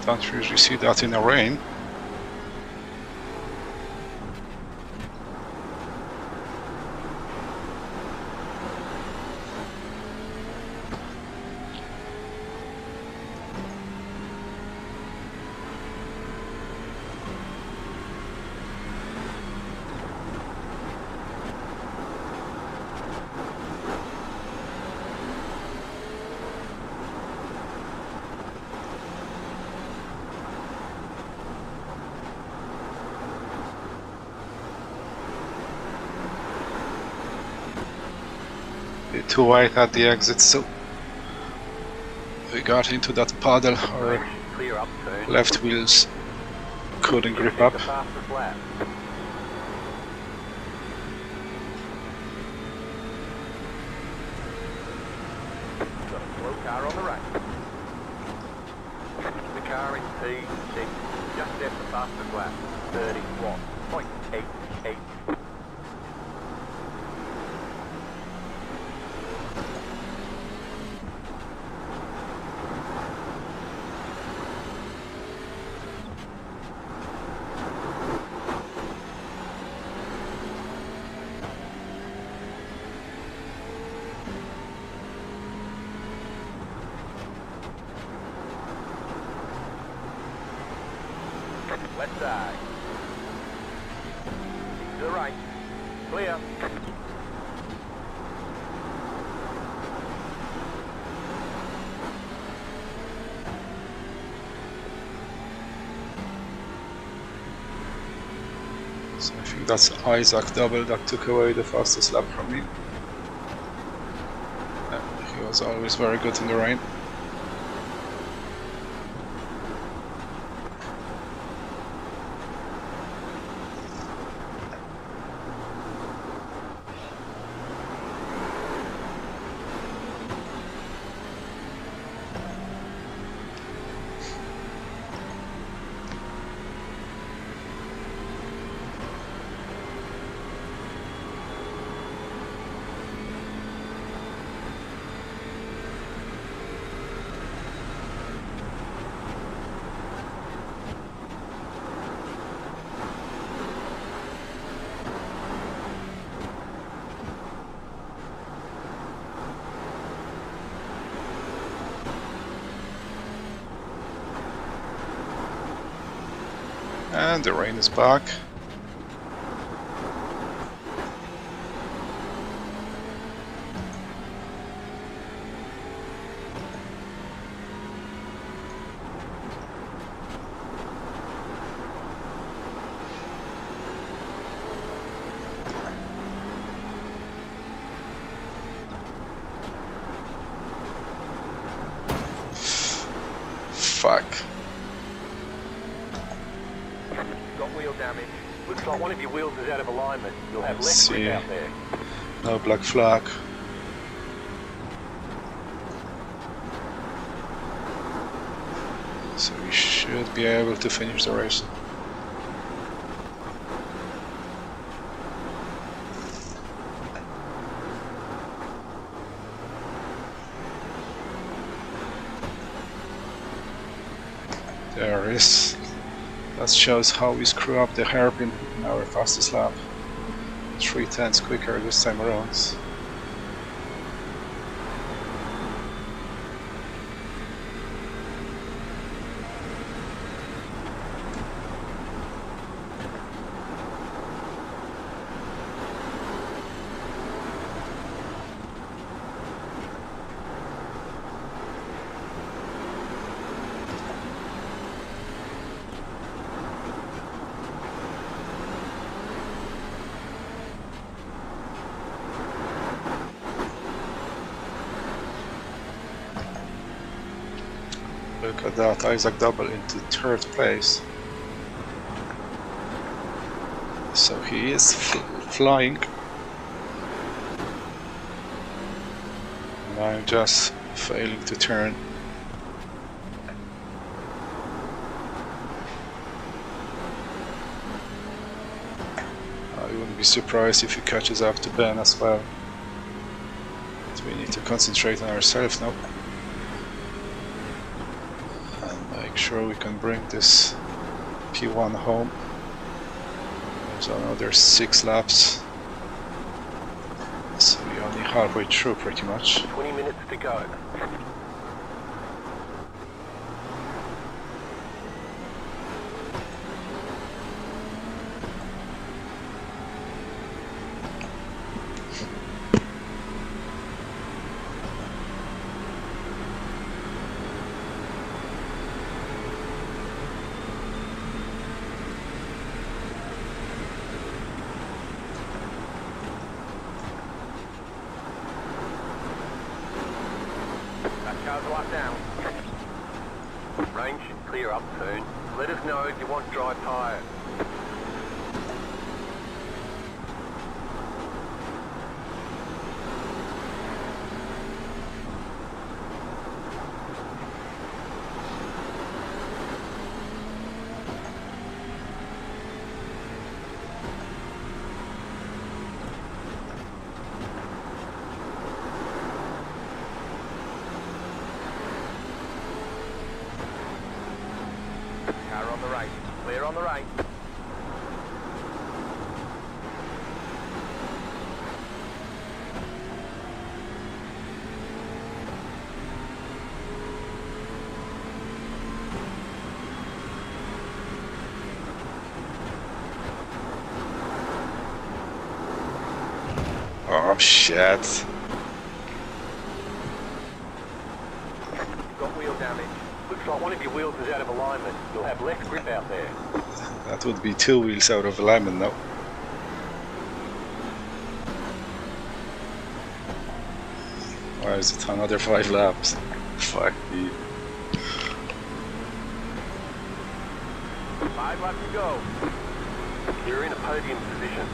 Don't usually see that in the rain. Too wide at the exit, so we got into that puddle. Our Clear up turn. left wheels couldn't Just grip hit up. the fastest lap. Got a slow car on the right. The car in P6 just hit the fastest lap, 31.88. Left side. To the right. Clear. So I think that's Isaac Double that took away the fastest lap from me. He was always very good in the rain. And the rain is back. Fuck. Got wheel damage. Looks like one of your wheels is out of alignment. You'll have Let's less grip see. out there. No black flag. So we should be able to finish the race. There it is. That shows how we screw up the hairpin in our fastest lap. 3/10 quicker this time around. Look at that, Isaac Double into third place. So he is flying. And I'm just failing to turn. I wouldn't be surprised if he catches up to Ben as well. But we need to concentrate on ourselves now. Make sure we can bring this P1 home. There's another 6 laps, so we're only halfway through pretty much. 20 minutes to go. Car's locked down. Rain should clear up soon. Let us know if you want dry tyre. Car on the right. Clear on the right. Oh shit. Got wheel damage. Looks like one of your wheels is out of alignment. You'll have less grip out there. That would be 2 wheels out of alignment now. Guys, it's another 5 laps. Fuck me. 5 laps to go. You're in a podium position.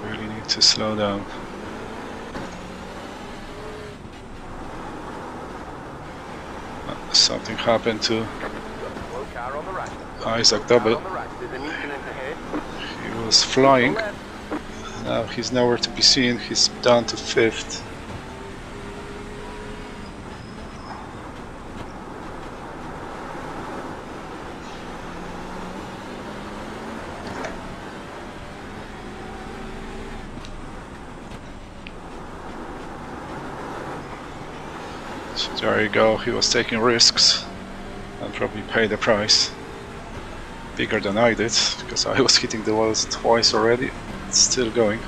Really need to slow down. Something happened to Slow car on the right. Isaac Double. On the right. There's an incident ahead. He was flying. Left. Now he's nowhere to be seen. He's down to 5th. So there you go. He was taking risks and probably paid the price. Bigger than I did, because I was hitting the walls twice already. It's still going.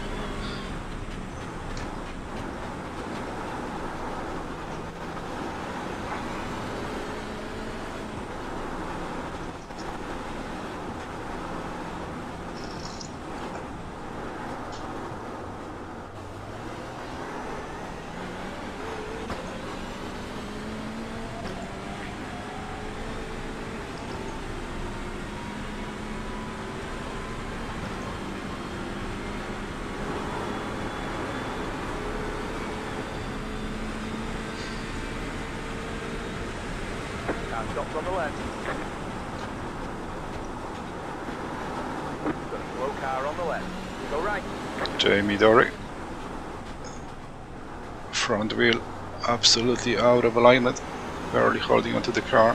Car stops on the left. Got a slow car on the left. Go right. Jamie Dory. Front wheel absolutely out of alignment. Barely holding onto the car.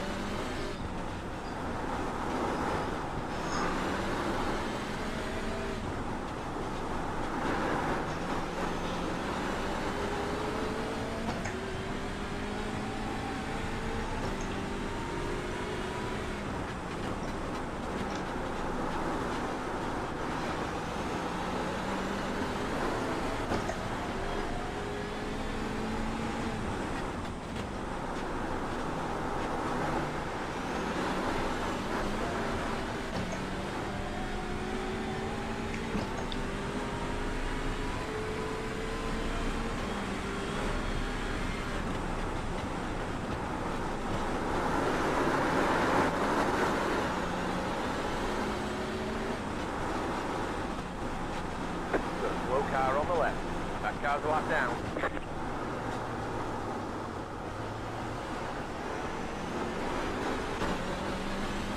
Slow car on the left. That car's a lap down.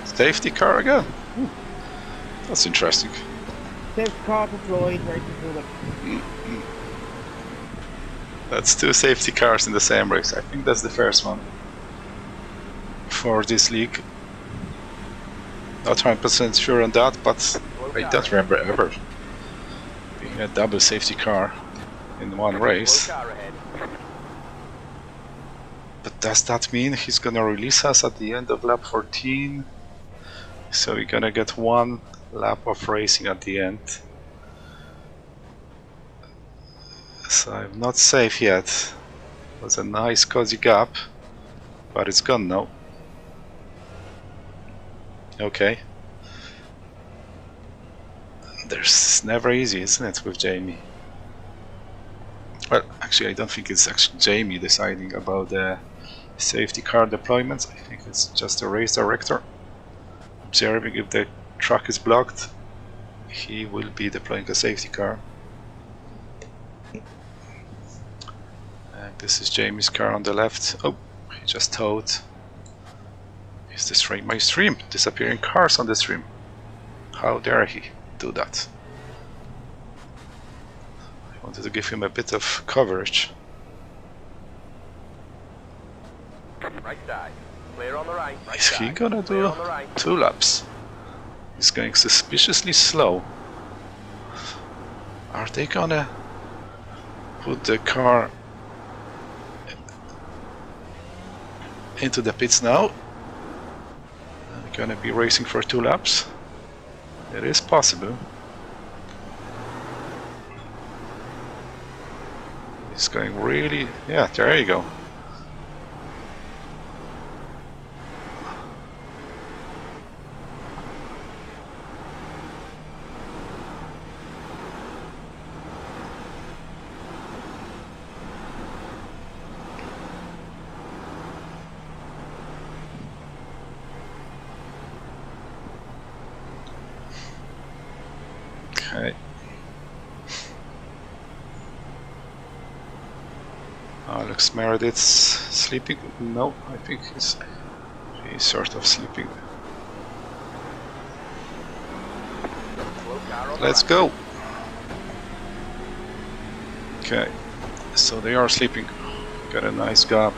Safety car again? That's interesting. Safety car deployed, racing for the... That's 2 safety cars in the same race. I think that's the first one for this league. Not 100% sure on that, but I don't remember ever being a double safety car in one race. Slow car ahead. But does that mean he's gonna release us at the end of lap 14? So we're gonna get 1 lap of racing at the end. So I'm not safe yet. It was a nice cozy gap, but it's gone now. Okay. There's never easy, isn't it, with Jamie? Well, actually I don't think it's actually Jamie deciding about the safety car deployments. I think it's just a race director observing if the track is blocked. He will be deploying a safety car. And this is Jamie's car on the left. Oh, he just towed. Is this my stream? Disappearing cars on the stream. How dare he do that? I wanted to give him a bit of coverage. Right side. Clear on the right. Right Is he side. gonna Clear do on the right. 2 laps? He's going suspiciously slow. Are they gonna put the car into the pits now? Are gonna be racing for 2 laps? It is possible. He's going really... Yeah, there you go. Okay. Alex Meredith's sleeping? No, I think he's sort of sleeping. Let's go! Okay, so they are sleeping. Got a nice gap.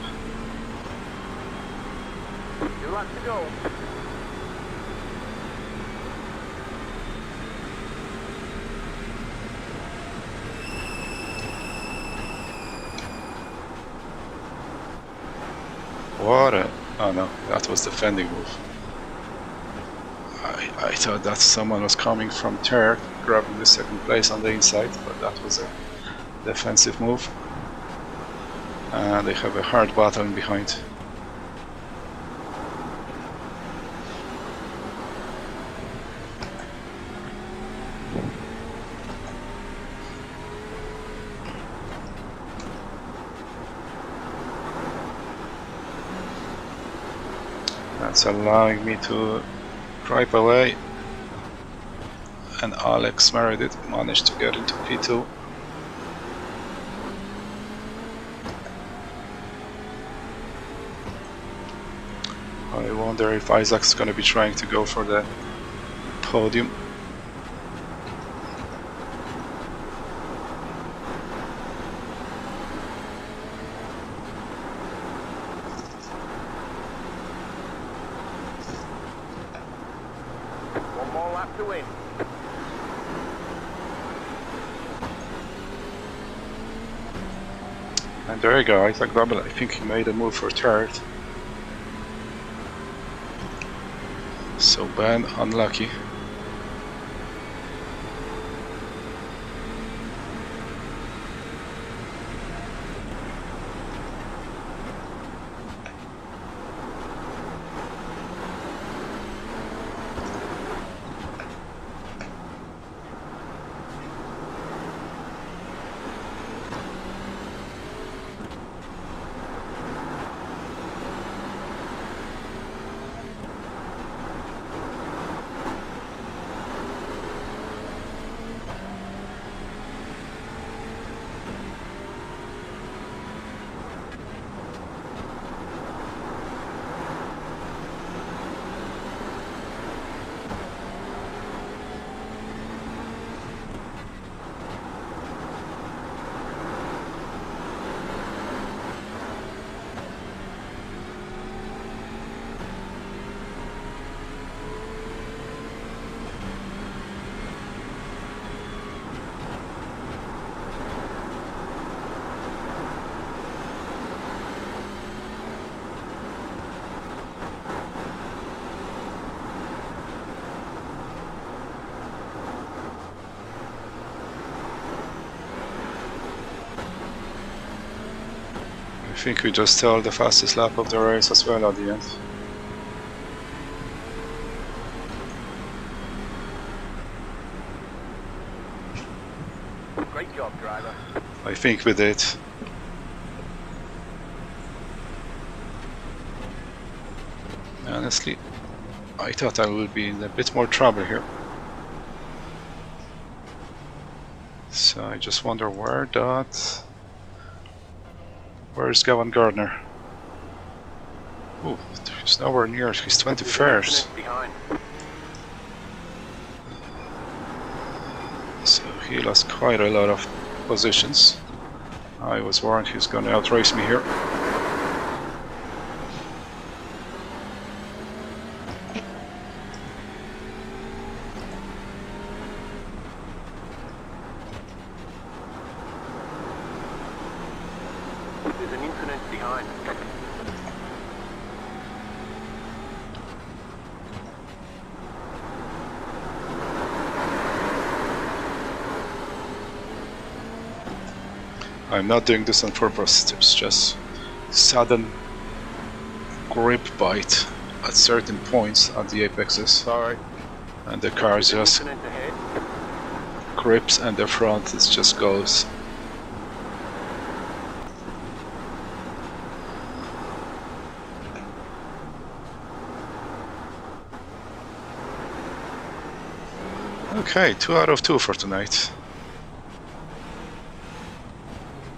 You like to go? What a... Oh no, that was the fending move. I thought that someone was coming from third, grabbing the second place on the inside, but that was a defensive move. And they have a hard battle in behind. That's allowing me to drive away, and Alex Meredith managed to get into P2. I wonder if Isaac's gonna be trying to go for the podium. One more lap to win. And there you go, Isaac Double. I think he made a move for third. So Ben, unlucky. I think we just held the fastest lap of the race as well at the end. Great job, driver. I think we did. Honestly, I thought I would be in a bit more trouble here. So I just wonder where's Gavin Gardner? Ooh, he's nowhere near, he's 21st. Behind. So he lost quite a lot of positions. I was warned he's gonna outrace me here. There's an incident behind. I'm not doing this on purpose, it's just sudden grip bite at certain points at the apexes. Sorry. And the car just Incident ahead. grips and the front it just goes. Okay, 2 out of 2 for tonight.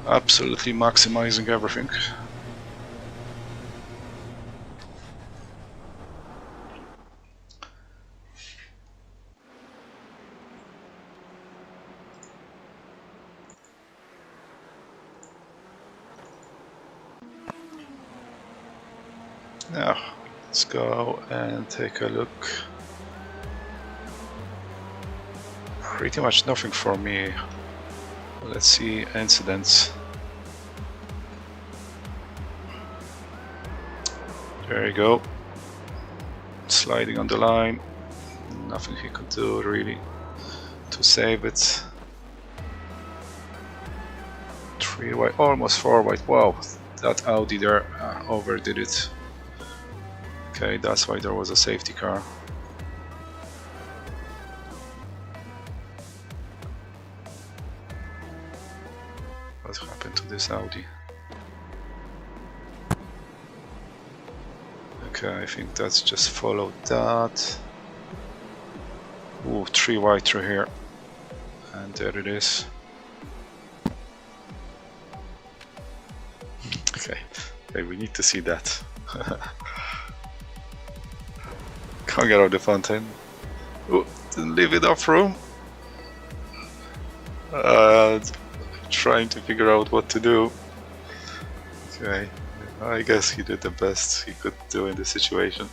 Absolutely maximizing everything. Now, let's go and take a look. Pretty much nothing for me. Let's see incidents. There you go. Sliding on the line. Nothing he could do really to save it. 3 wide, almost 4 wide. Wow, that Audi there overdid it. Okay, that's why there was a safety car. What happened to this Audi? Okay, I think that's just followed that. Ooh, 3 wide through here. And there it is. Okay, we need to see that. Can't get out of the fountain. Ooh, didn't leave enough room. Trying to figure out what to do. Okay, I guess he did the best he could do in this situation.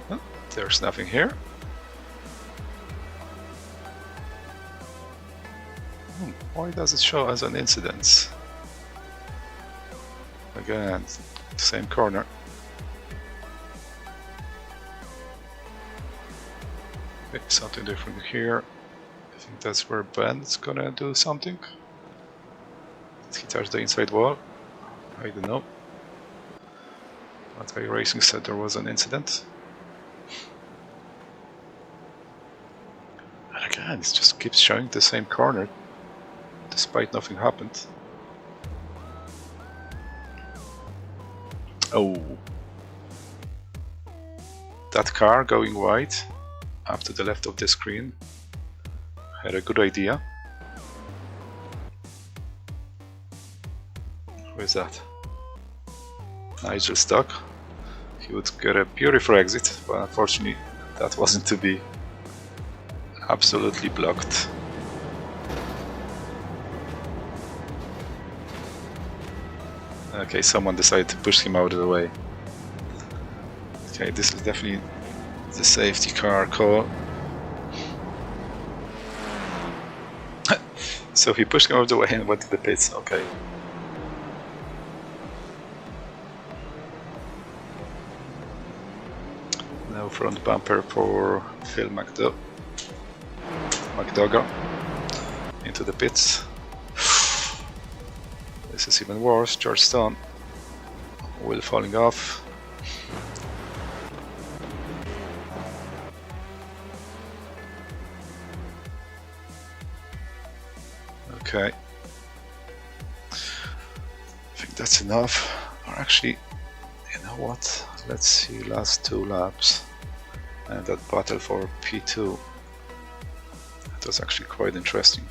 Oh, there's nothing here. Why does it show as an incident? Again, same corner. Okay, something different here. I think that's where Ben's gonna do something. Did he touch the inside wall? I don't know. But iRacing said there was an incident. And again, it just keeps showing the same corner, despite nothing happened. Oh. That car going wide, up to the left of the screen, had a good idea. Who is that? Nigel Stock. He would get a beautiful exit, but unfortunately that wasn't to be. Absolutely blocked. Okay, someone decided to push him out of the way. Okay, this is definitely the safety car call. So he pushed him out of the way and went to the pits, okay. Now front bumper for Phil McDougall into the pits. This is even worse. George Stone wheel falling off. Okay, I think that's enough. Or actually, you know what? Let's see last 2 laps and that battle for P2. That was actually quite interesting.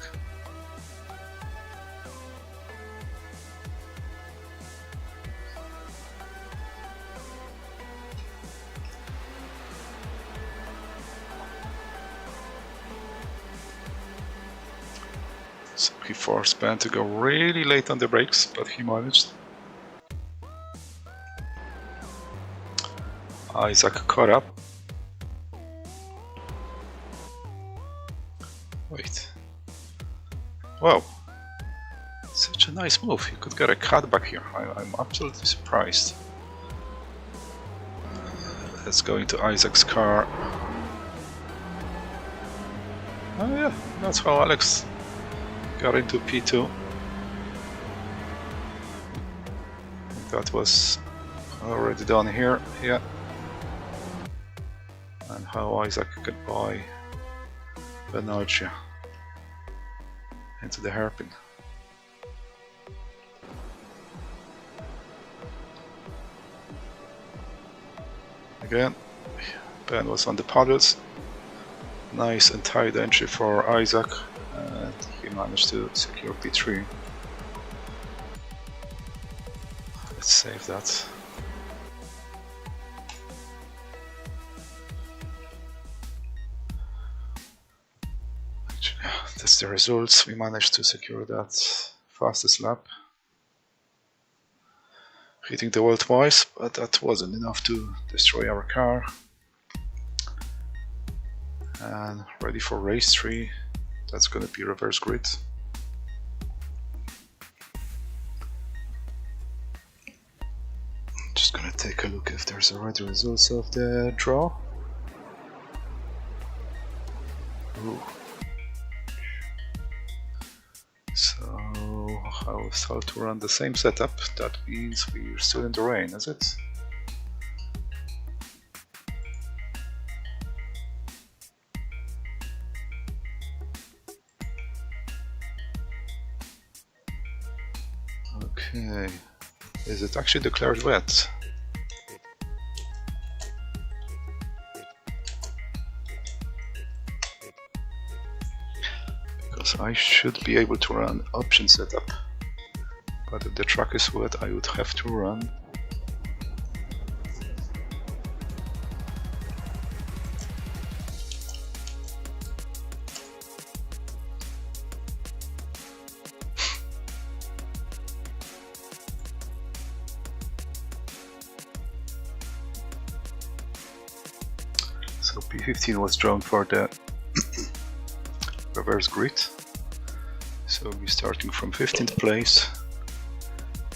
So he forced Ben to go really late on the brakes, but he managed. Isaac caught up. Wait. Wow. Such a nice move. He could get a cutback here. I'm absolutely surprised. Let's go into Isaac's car. Oh yeah, that's how Alex got into P2. That was already done here, yeah. And how Isaac could buy Benalcia into the hairpin. Again, Ben was on the paddles. Nice and tight entry for Isaac, and he managed to secure P3. Let's save that. Actually, that's the results. We managed to secure that fastest lap, hitting the wall twice, but that wasn't enough to destroy our car. And ready for race 3. That's gonna be reverse grid. Just gonna take a look if there's already results of the draw. Ooh. So how to run the same setup? That means we're still in the rain, is it? Okay, is it actually declared wet? Because I should be able to run option setup, but if the track is wet I would have to run so P15 was drawn for the reverse grid, so we're starting from 15th place,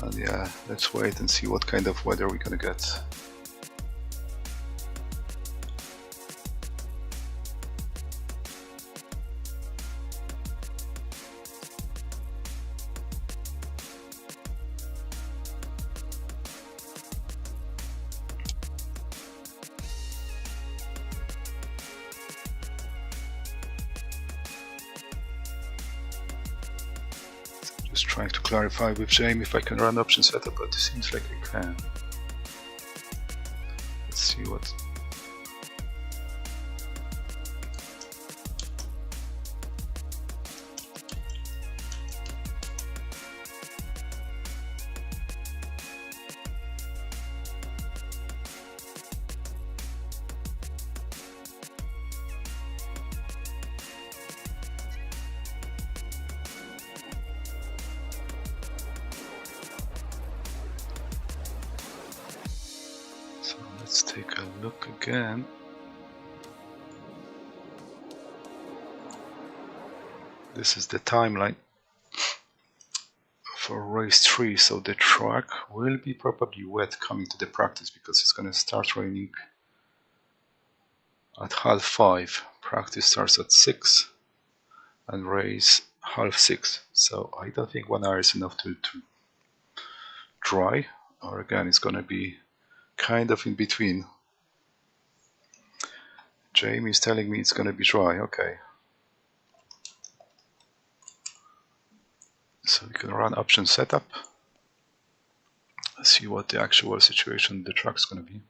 and yeah, let's wait and see what kind of weather we're gonna get. Just trying to clarify with Jamie if I can run option setup, but it seems like I can. Let's see what. So let's take a look again. This is the timeline for race 3, so the track will be probably wet coming to the practice because it's going to start raining at 5:30. Practice starts at 6 and race 5:30. So I don't think 1 hour is enough to dry, or again it's going to be kind of in between. Jamie is telling me it's going to be dry. Okay. So we can run option setup. Let's see what the actual situation of the track's going to be.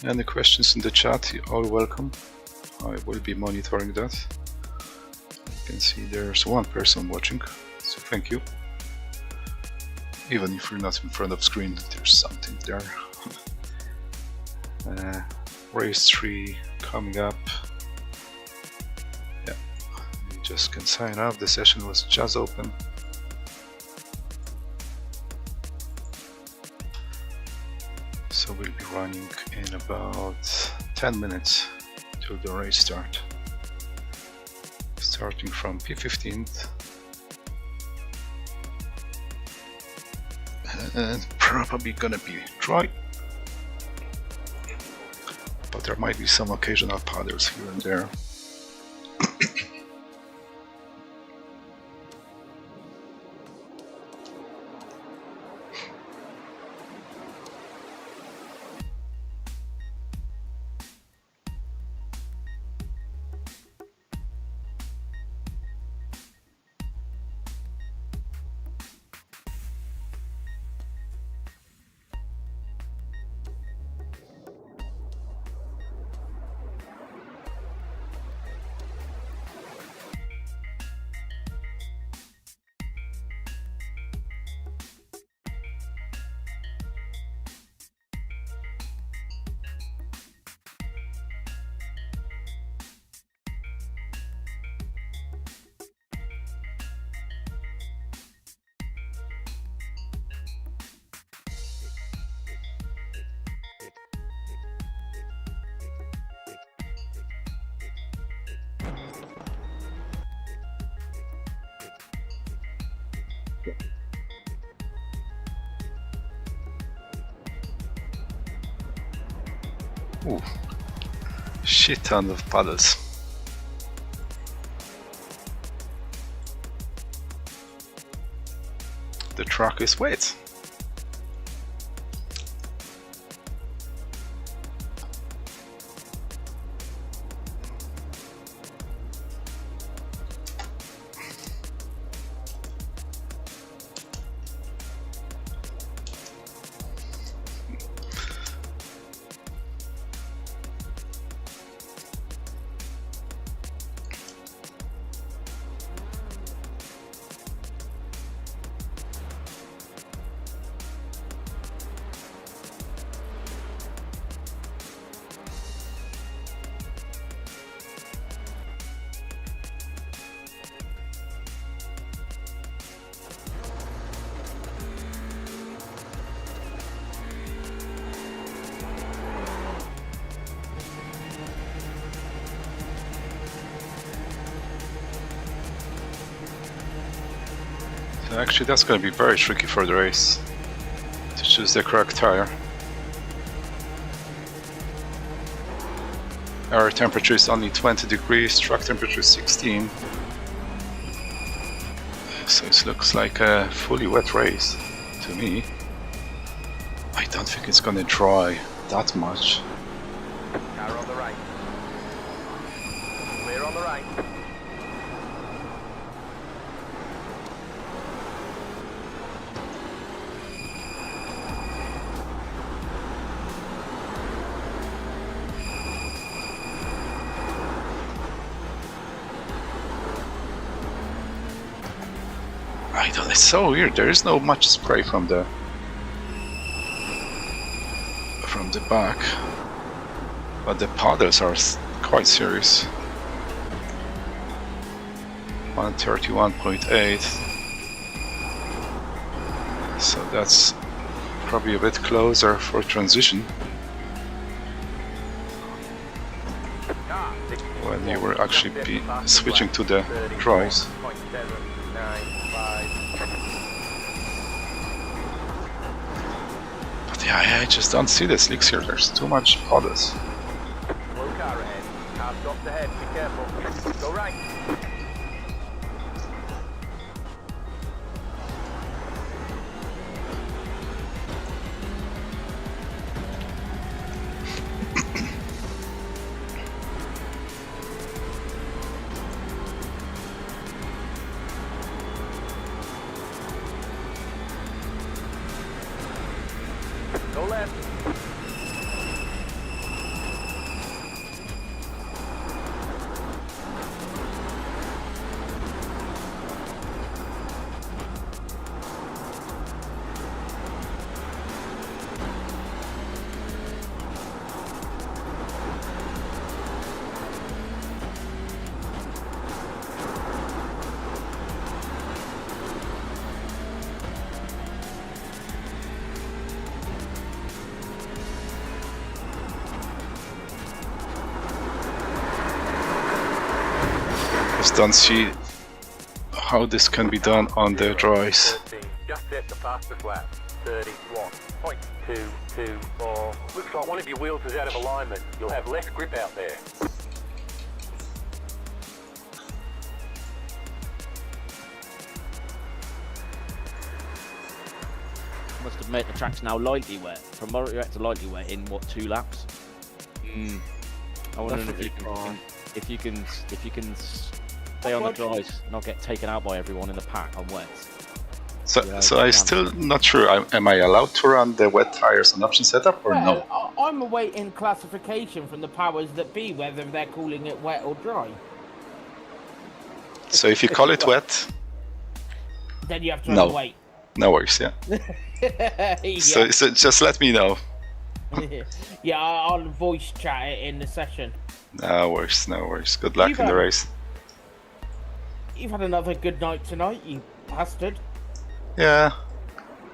Any questions in the chat, you're all welcome. I will be monitoring that. You can see there's one person watching, so thank you. Even if you're not in front of screen, there's something there. Race 3 coming up. Yeah, you just can sign up. The session was just open. So we'll be running in about 10 minutes till the race start. Starting from P15th. And probably gonna be dry. But there might be some occasional puddles here and there. Ooh, shit ton of puddles. The track is wet. Actually, that's going to be very tricky for the race to choose the correct tire. Our temperature is only 20 degrees, track temperature is 16. So it looks like a fully wet race to me. I don't think it's going to dry that much. Car on the right. Clear on the right. It's so weird, there is no much spray from the back, but the puddles are quite serious. 131.8, so that's probably a bit closer for transition when you were actually switching to the dries. Yeah, I just don't see the slicks here. There's too much puddles. Slow car ahead. Car stops ahead. Be careful. Go right. Go left. just don't see how this can be done on the dries. 13. Just set the fastest lap. 31.224. Looks like one of your wheels is out of alignment. You'll have less grip out there. Must admit the track's now lightly wet. From moderate wet to lightly wet in what, 2 laps? I wonder if you can stay on the dries, not get taken out by everyone in the pack on wets. So I'm still not sure. Am I allowed to run the wet tires on option setup or no? I'm awaiting classification from the powers that be, whether they're calling it wet or dry. So if you call it wet, Then you have to wait. no worries, yeah. Yeah. So just let me know. Yeah, I'll voice chat it in the session. No worries, no worries. Good luck in the race. You've had another good night tonight, you bastard. Yeah.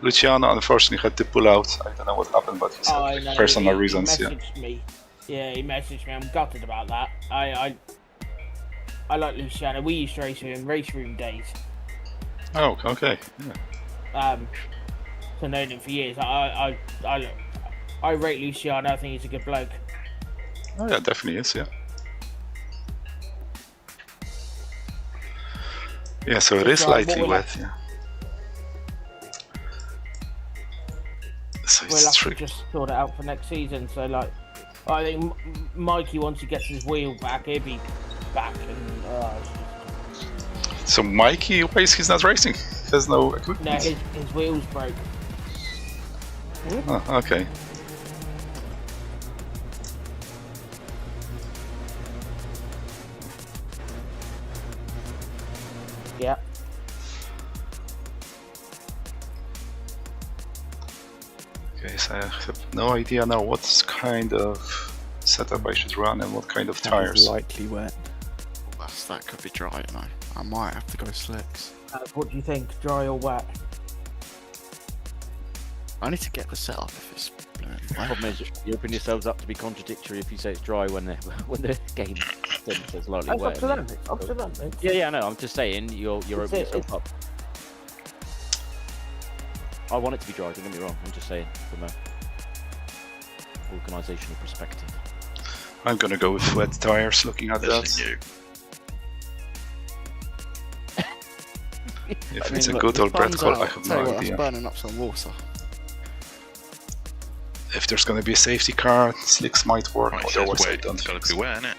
Luciano unfortunately had to pull out. I don't know what happened, but he said personal reasons. He messaged me. Yeah, he messaged me. I'm gutted about that. I like Luciano. We used to race with him, race room days. Oh, okay. Yeah. So I've known him for years. I rate Luciano. I think he's a good bloke. Oh yeah, definitely is. Yeah. Yeah. So it is lightly wet. Yeah. So We'll have it's to tricky. just sort it out for next season. So like, I think Mikey, once he gets his wheel back, he'll be back. And So Mikey, why is he's not racing? He has no equipment. no, his wheels broke. Oh, okay. Yeah. Okay, so I have no idea now what kind of setup I should run and what kind of tires. Lightly wet. That could be dry, you know. I might have to go slicks. What do you think, dry or wet? I need to get the setup if it's The problem is you open yourselves up to be contradictory if you say it's dry when the game says lightly It's wet. up to them. It's up to them. Yeah, I know. I'm just saying you're opening yourself up. I want it to be dry. Don't get me wrong. I'm just saying from a organisational perspective. I'm gonna go with wet tires. Looking at that. If it's a good old bread call, I have no idea. Burning up some water. If there's gonna be a safety car, slicks might work. Right, Otherwise, I it's don't. gotta be wet, innit?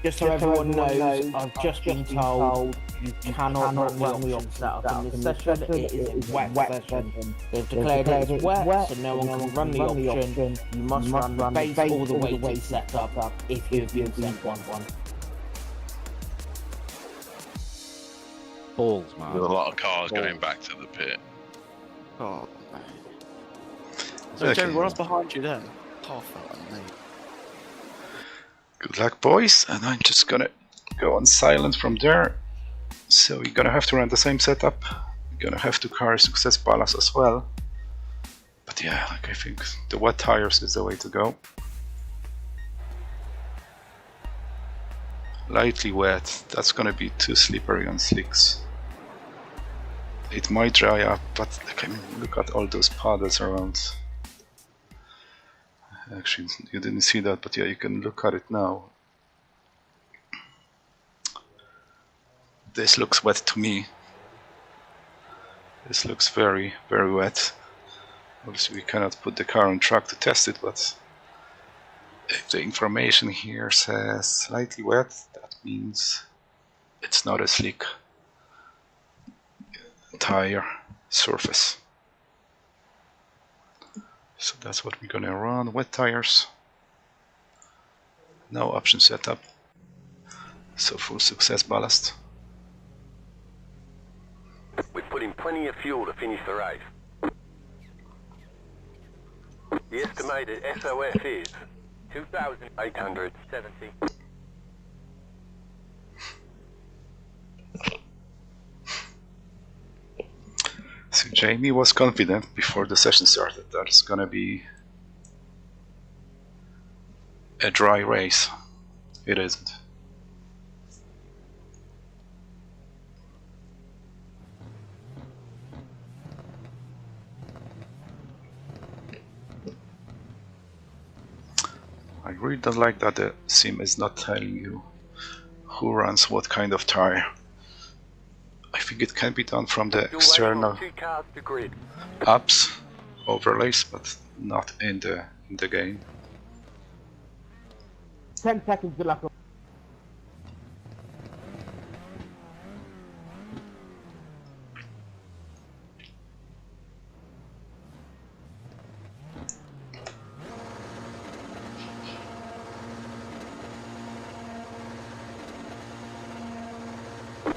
Just so everyone knows, I've just been told you cannot run the option setup in this session. It is a wet session. They've declared it's wet, so no one can run the option. You must run the base all the way to setup if you've been sent one. Balls, man. There's a lot of cars going back to the pit. Oh, man. So, Okay. Jerry, we're up behind you then. Half that on me. Good luck, boys. And I'm just gonna go on silent from there. So you're gonna have to run the same setup. You're gonna have to carry success ballast as well. But yeah, like I think the wet tires is the way to go. Lightly wet. That's gonna be too slippery on slicks. It might dry up, but like, I mean, look at all those puddles around. Actually, you didn't see that, but yeah, you can look at it now. This looks wet to me. This looks very, very wet. Obviously, we cannot put the car on track to test it, but if the information here says slightly wet, that means it's not a slick tire surface. So that's what we're gonna run, wet tires. No option setup. So full success ballast. We've put in plenty of fuel to finish the race. The estimated SOS is 2,870. So Jamie was confident before the session started that it's gonna be a dry race. It isn't. I really don't like that the sim is not telling you who runs what kind of tire. I think it can be done from the external 2 cars to grid. apps overlays, but not in the game. 10 seconds, good luck.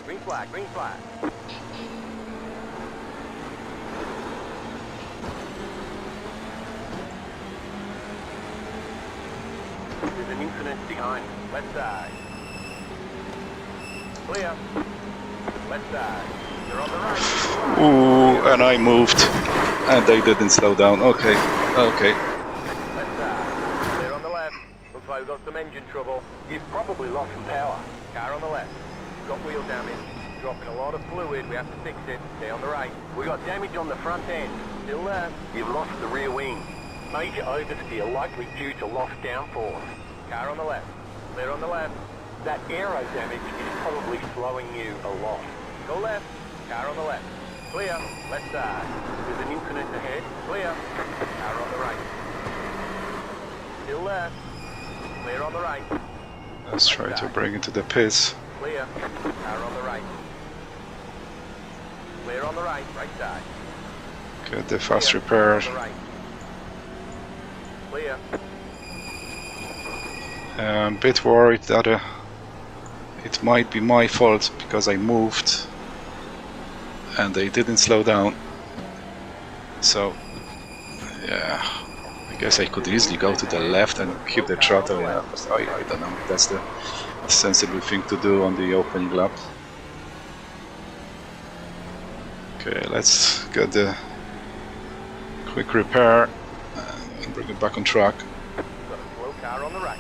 Green flag, green flag. There's an incident behind. Left side. Clear. Left side. You're on the right. Ooh, and I moved, and they didn't slow down. Okay, okay. Left side. Clear on the left. Looks like we've got some engine trouble. You've probably lost some power. Car on the left. Got wheel damage. Dropping a lot of fluid. We have to fix it. Stay on the right. We got damage on the front end. Still there. You've lost the rear wing. Major oversteer likely due to lost downforce. Car on the left. Clear on the left. That aero damage is probably slowing you a lot. Go left. Car on the left. Clear. Left side. There's an incident ahead. Clear. Car on the right. Still there. Clear on the right. Let's try to bring it to the pits. Clear. Car on the right. Clear on the right. Right side. Get the fast repair. On the right. Clear. I'm a bit worried that it might be my fault because I moved and they didn't slow down. So, yeah, I guess I could easily go to the left and keep the throttle. Yeah, but I don't know. That's the sensible thing to do on the opening lap. Okay, let's get the quick repair and bring it back on track. Got a slow car on the right.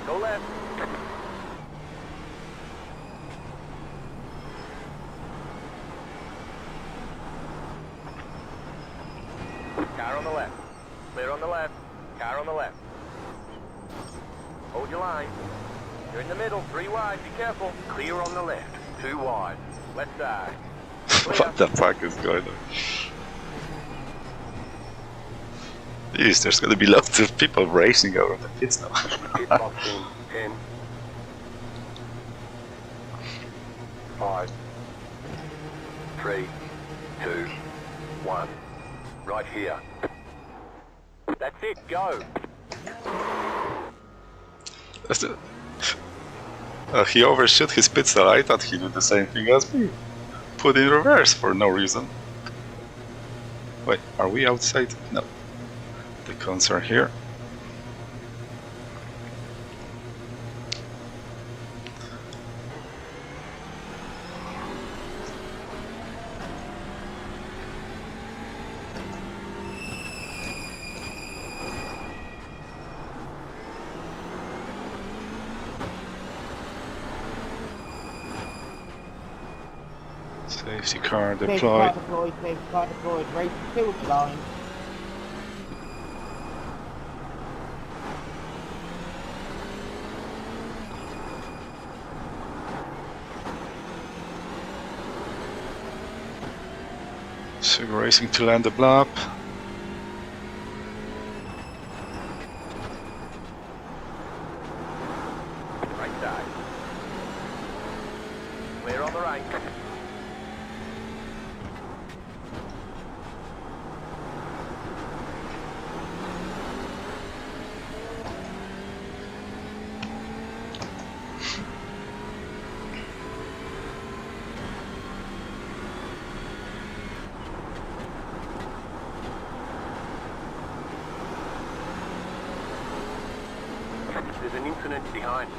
Go left. Car on the left. Clear on the left. Car on the left. Hold your line. You're in the middle. 3 wide. Be careful. Clear on the left. 2 wide. Left side. What the fuck is going on? Jeez, there's gonna be lots of people racing over the pits now. Pit box in 10. 5. 3. 2. 1. Right here. That's it. Go. That's the... he overshot his pit stall. I thought he did the same thing as me. Put in reverse for no reason. Wait, are we outside? No. The cons are here. Safety car Safety deployed. car deployed, safety car deployed, race to the line. So racing to land the lap. Right side. Clear on the right. There's an incident behind.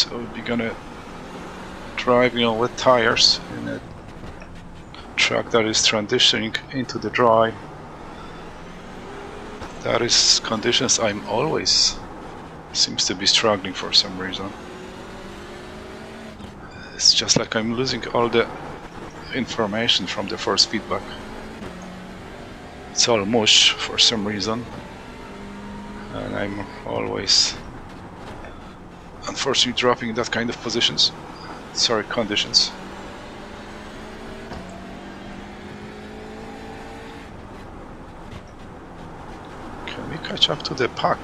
So we're gonna driving on wet tires in a truck that is transitioning into the dry. That is conditions I'm always seems to be struggling for some reason. It's just like I'm losing all the information from the first feedback. It's all mush for some reason, and I'm always unfortunately dropping in that kind of positions. Sorry, conditions. Can we catch up to the pack?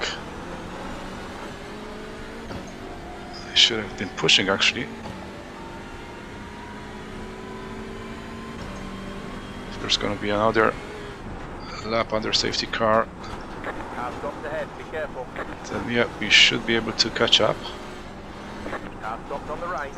I should have been pushing actually. If there's gonna be another lap under safety car, Car stopped ahead, be careful. then yeah, we should be able to catch up. Car stopped on the right.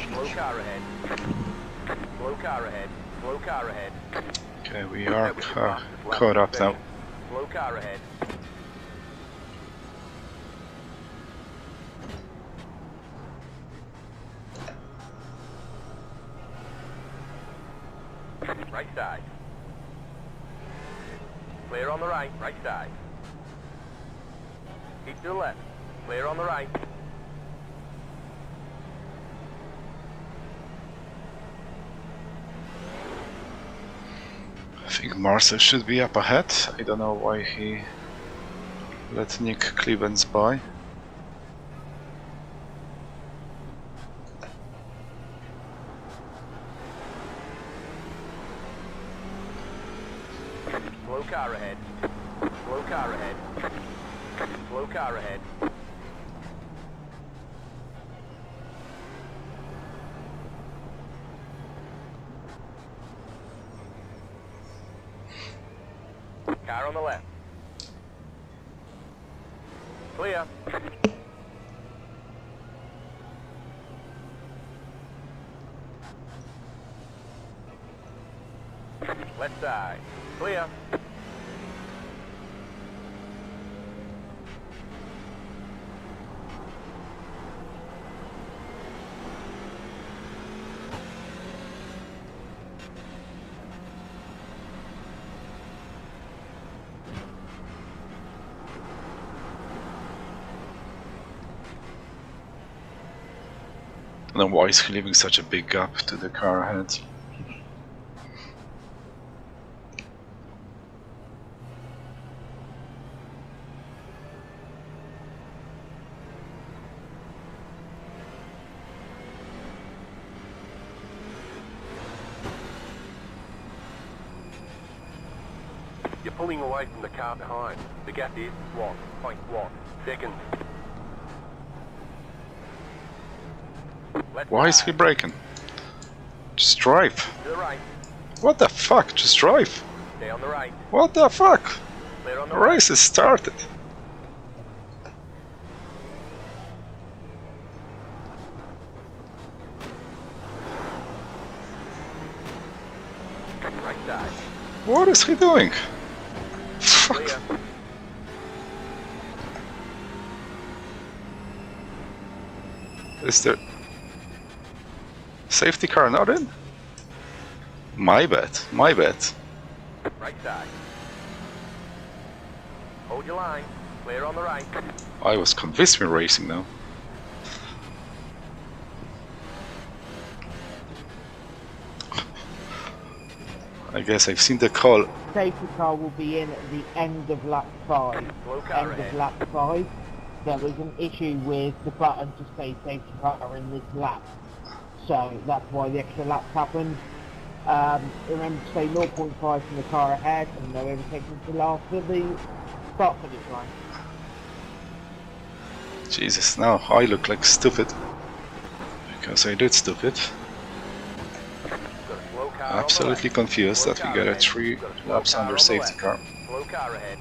Slow car ahead. Slow car ahead. Slow car ahead. Okay, we are caught up now. Slow car ahead. Right side. Clear on the right, right side. Keep to the left. Clear on the right. I think Marcel should be up ahead. I don't know why he let Nick Clevens by. Slow car ahead. Slow car ahead. Slow car ahead. Car on the left. Clear. Left side. Clear. And then why is he leaving such a big gap to the car ahead? You're pulling away from the car behind. The gap is 1.1 seconds. Left Why is side. he braking? Just drive. To the right. What the fuck? Just drive. Stay on the right. What the fuck? Clear on the The right. race has started. Right side. What is he doing? Fuck. Clear. Is there safety car not in? My bad, my bad. Right side. Hold your line. Clear on the right. I was convinced we're racing now. I guess I've seen the call. Safety car will be in at the end of lap 5. Slow car End ahead. of lap 5. There was an issue with the button to say safety car in this lap. So that's why the extra laps happened. Remember to say 0.5 from the car ahead and no overtaking till after the start finish line. Jesus, now I look like stupid. Because I did stupid. Got a slow car on the Absolutely left. confused Slow that we car got a ahead. 3 Got a slow laps car under on the safety left. car. Slow car ahead.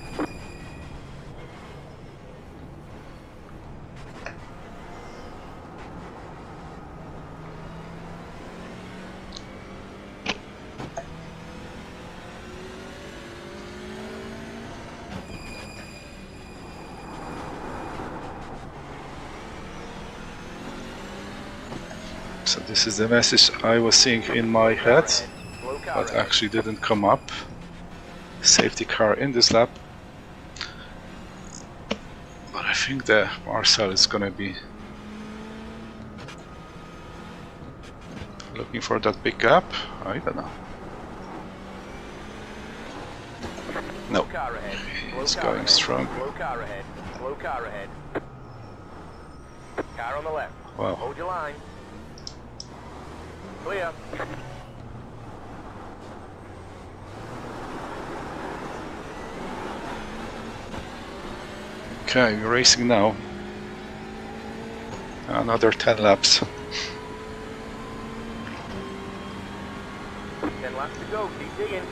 So this is the message I was seeing in my head, but actually didn't come up. Safety car in this lap. But I think the Marcel is gonna be looking for that big gap. I don't know. No, he's going strong. Slow car ahead. Slow car ahead. Car on the left. Wow. Hold your line. Clear. Okay, we're racing now. Another 10 laps. 10 laps to go. Keep digging.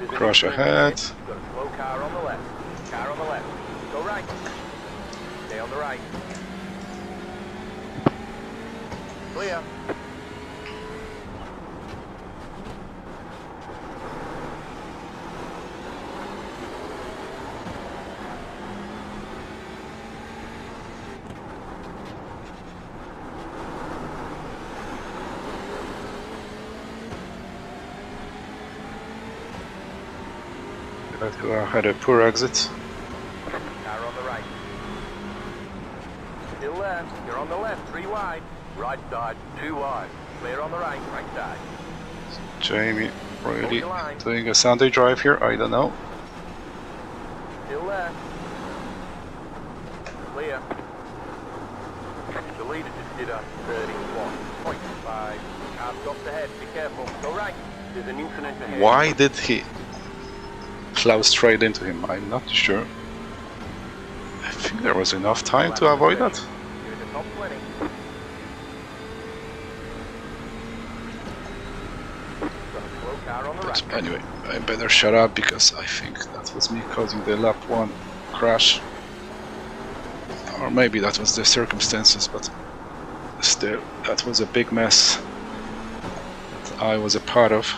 Crush ahead. Got a slow car on the left. Car on the left. Go right. Stay on the right. Clear. I had a poor exit. Car on the right. Still there. You're on the left. 3 wide. Right side. 2 wide. Clear on the right. Right side. Jamie really doing a Sunday drive here? I don't know. Still there. Clear. The leader just did a 31.5. Car stopped ahead. Be careful. Go right. There's an incident ahead. Why did he plow straight into him? I'm not sure. I think there was enough time to avoid that. You're in the top 20. Got a slow car on the But right. anyway, I better shut up because I think that was me causing the lap 1 crash. Or maybe that was the circumstances, but still, that was a big mess that I was a part of.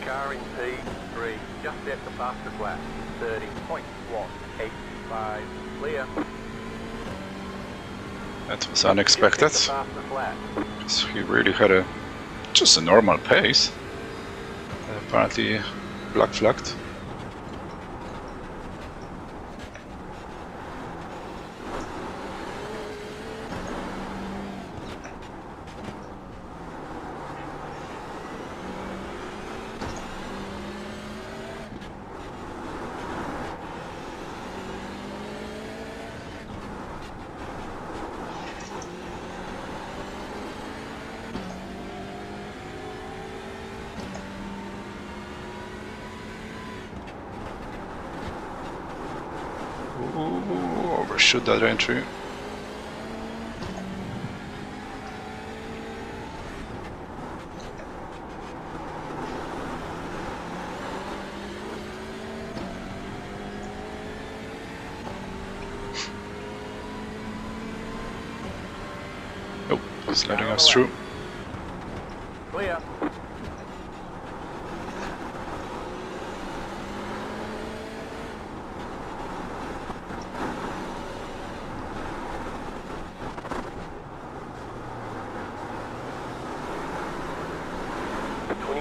Car in P3, just at the Bathurst lap, 30.185, clear. That was unexpected. Just at the Bathurst lap. So he really had just a normal pace. Apparently black flagged. Ooh, overshoot that entry. Nope, it's letting us through. Clear.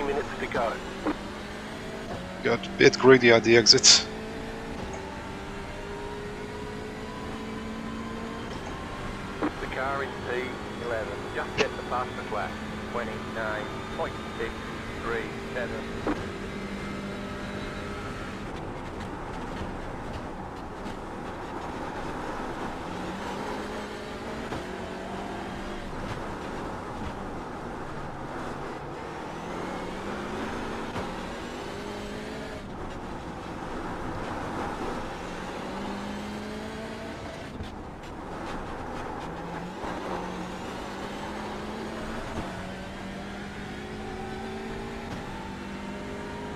minutes to go. Got a bit greedy at the exit. The car in P11 just hit the fastest lap. 29.637.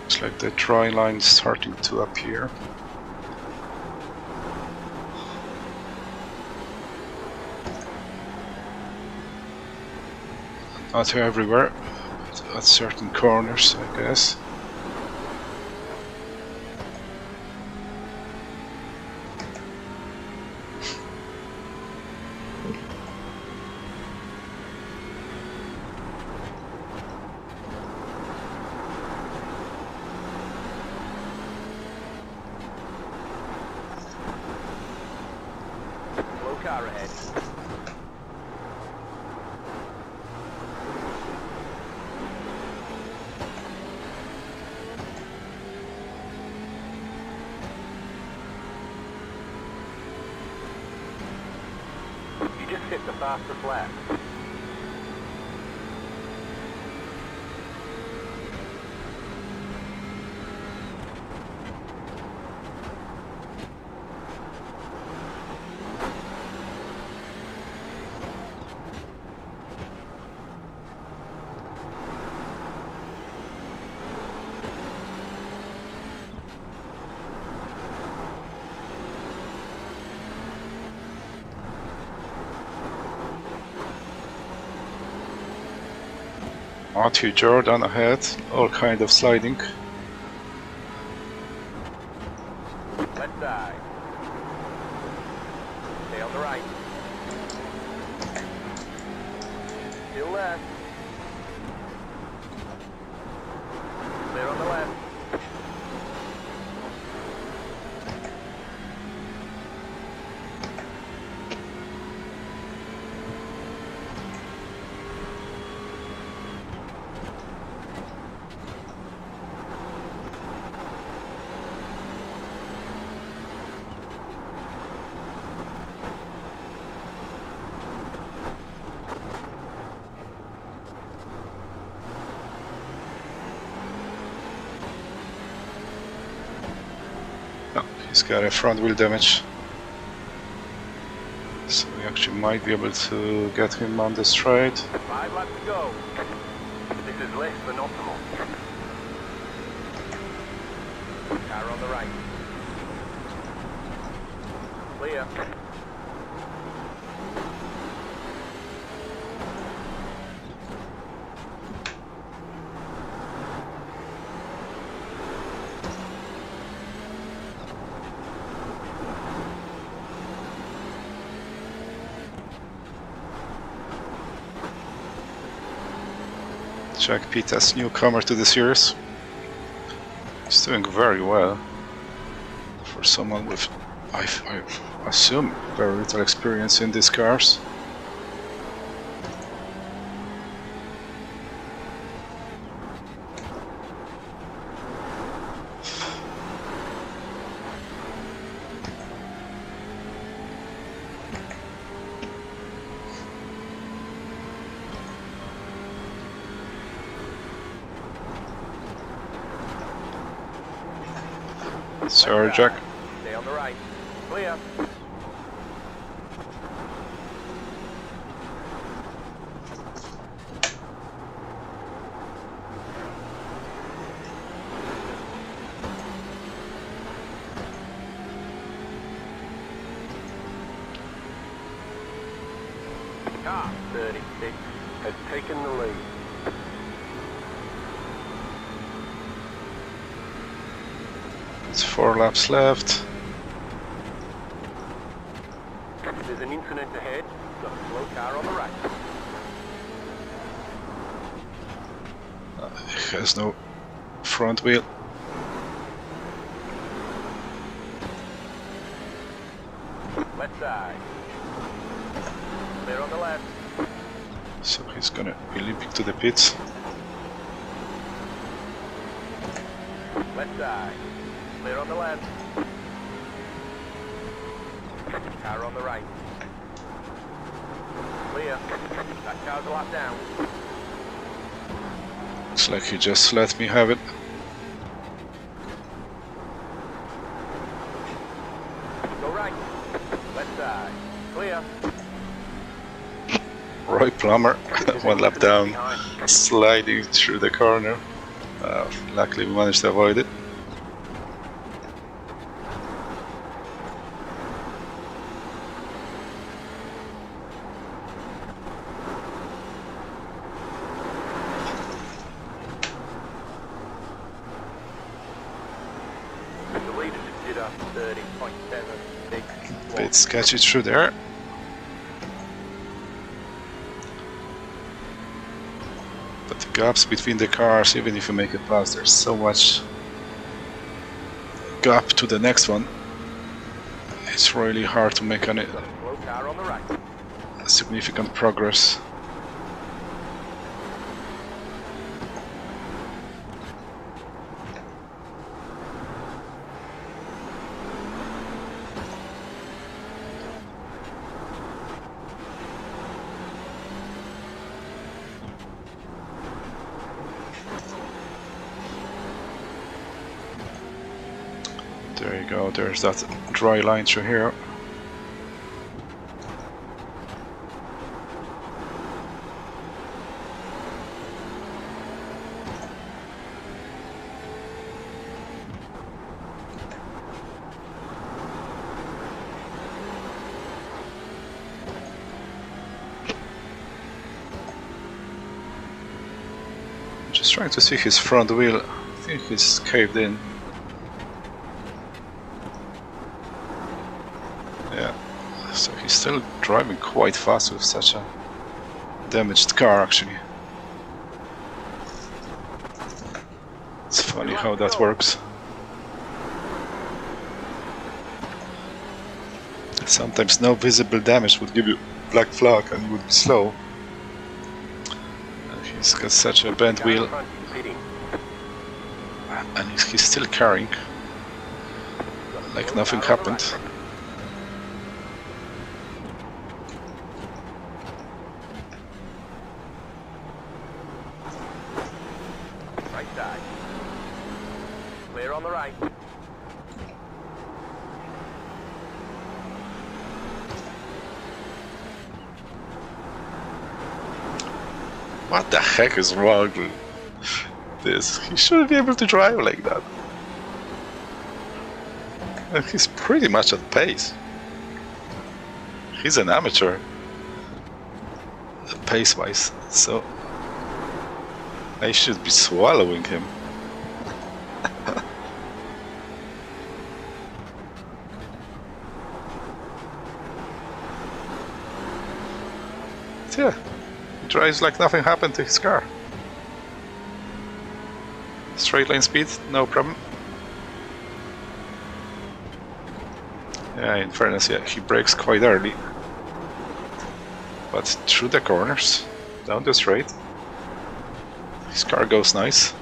Looks like the dry line is starting to appear. Not everywhere, but at certain corners, I guess. Slow car ahead. You just hit the fastest lap. Matthew Jordan ahead, all kind of sliding. Left side. Stay on the right. Still left. Clear on the left. No, he's got a front wheel damage. So we actually might be able to get him on the straight. 5 laps to go. This is less than optimal. Car on the right. Clear. Jack Pitas, newcomer to the series. He's doing very well for someone with, I assume, very little experience in these cars. Sorry, Jack. Stay on the right. Clear. Car 36 has taken the lead. It's 4 laps left. There's an incident ahead. Got a slow car on the right. has no front wheel. Left side. Clear on the left. So he's gonna be leaping to the pits. Left side. Clear on the left. Car on the right. Clear. That car's a lap down. Looks like he just let me have it. Go right. Left side. Clear. Roy Plummer, 1 lap down, sliding through the corner. Luckily we managed to avoid it. The leader did a 30.76. Bit sketchy through there. But the gaps between the cars, even if you make it past, there's so much gap to the next one. It's really hard to make any Slow car on the right. significant progress. There you go, there's that dry line through here. Just trying to see his front wheel. I think it's caved in. Yeah, so he's still driving quite fast with such a damaged car actually. It's funny how that works. Sometimes no visible damage would give you black flag and you would be slow. And he's got such a bent wheel and he's still carrying like nothing happened. Right side. Clear on the right. What the heck is wrong with this? He shouldn't be able to drive like that. And he's pretty much at pace. He's an amateur, pace-wise, so I should be swallowing him. Yeah, he drives like nothing happened to his car. Straight line speed, no problem. Yeah, in fairness, yeah, he brakes quite early. But through the corners, down the straight, his car goes nice.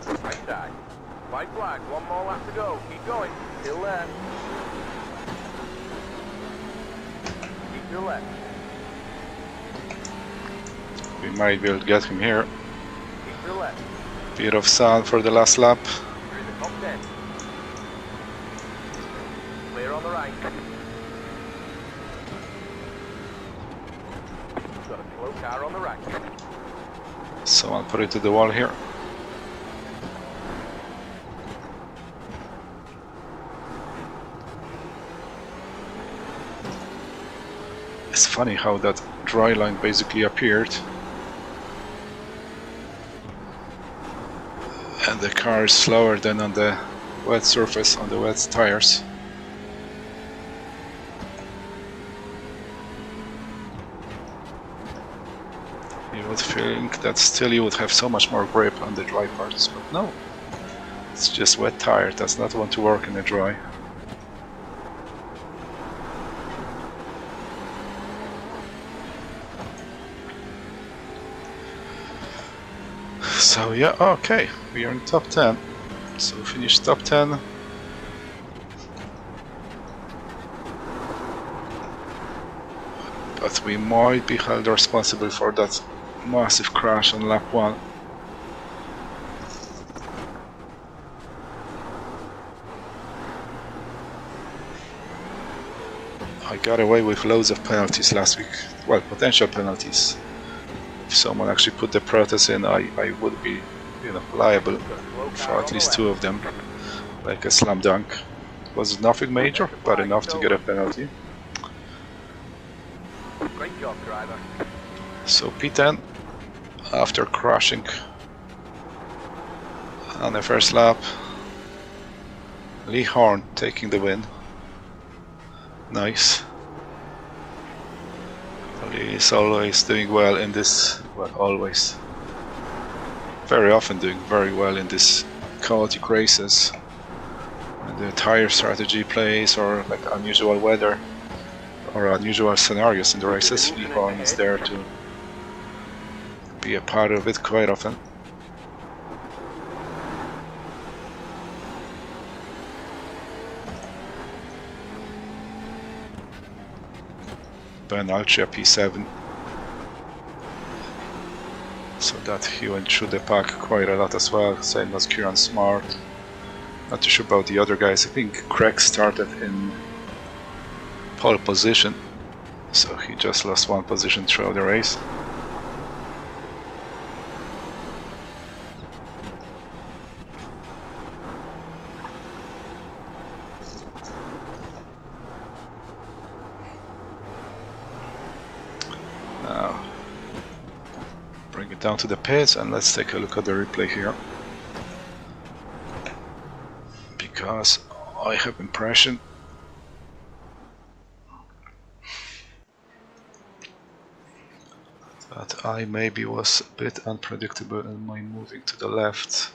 Right side. White flag, one more lap to go. Keep going. Still there. Keep your left. We might be able to get him here. Keep your left. Bit of sun for the last lap. You're in the top 10. Clear on the right. Got a slow car on the right. Someone put it to the wall here. It's funny how that dry line basically appeared. And the car is slower than on the wet surface, on the wet tires. You would think that still you would have so much more grip on the dry parts, but no. It's just wet tire, does not want to work in the dry. So yeah, okay, we are in top 10. So we finished top 10. But we might be held responsible for that massive crash on lap 1. I got away with loads of penalties last week. Well, potential penalties. If someone actually put the protest in, I would be, you know, liable for at least 2 of them, like a slam dunk. It was nothing major, but enough to get a penalty. Great job, driver. So P10, after crashing on the first lap, Lee Horn taking the win. Nice. Lee is always doing well in this, well, always. Very often doing very well in this chaotic races. When the tire strategy plays, or like unusual weather, or unusual scenarios in the races, Lee Horn is there to be a part of it quite often. Ben Alcia P7. So that he went through the pack quite a lot as well, same as Kieran Smart. Not too sure about the other guys. I think Craig started in pole position, so he just lost 1 position throughout the race. Now, bring it down to the pits and let's take a look at the replay here. Because I have impression that I maybe was a bit unpredictable in my moving to the left.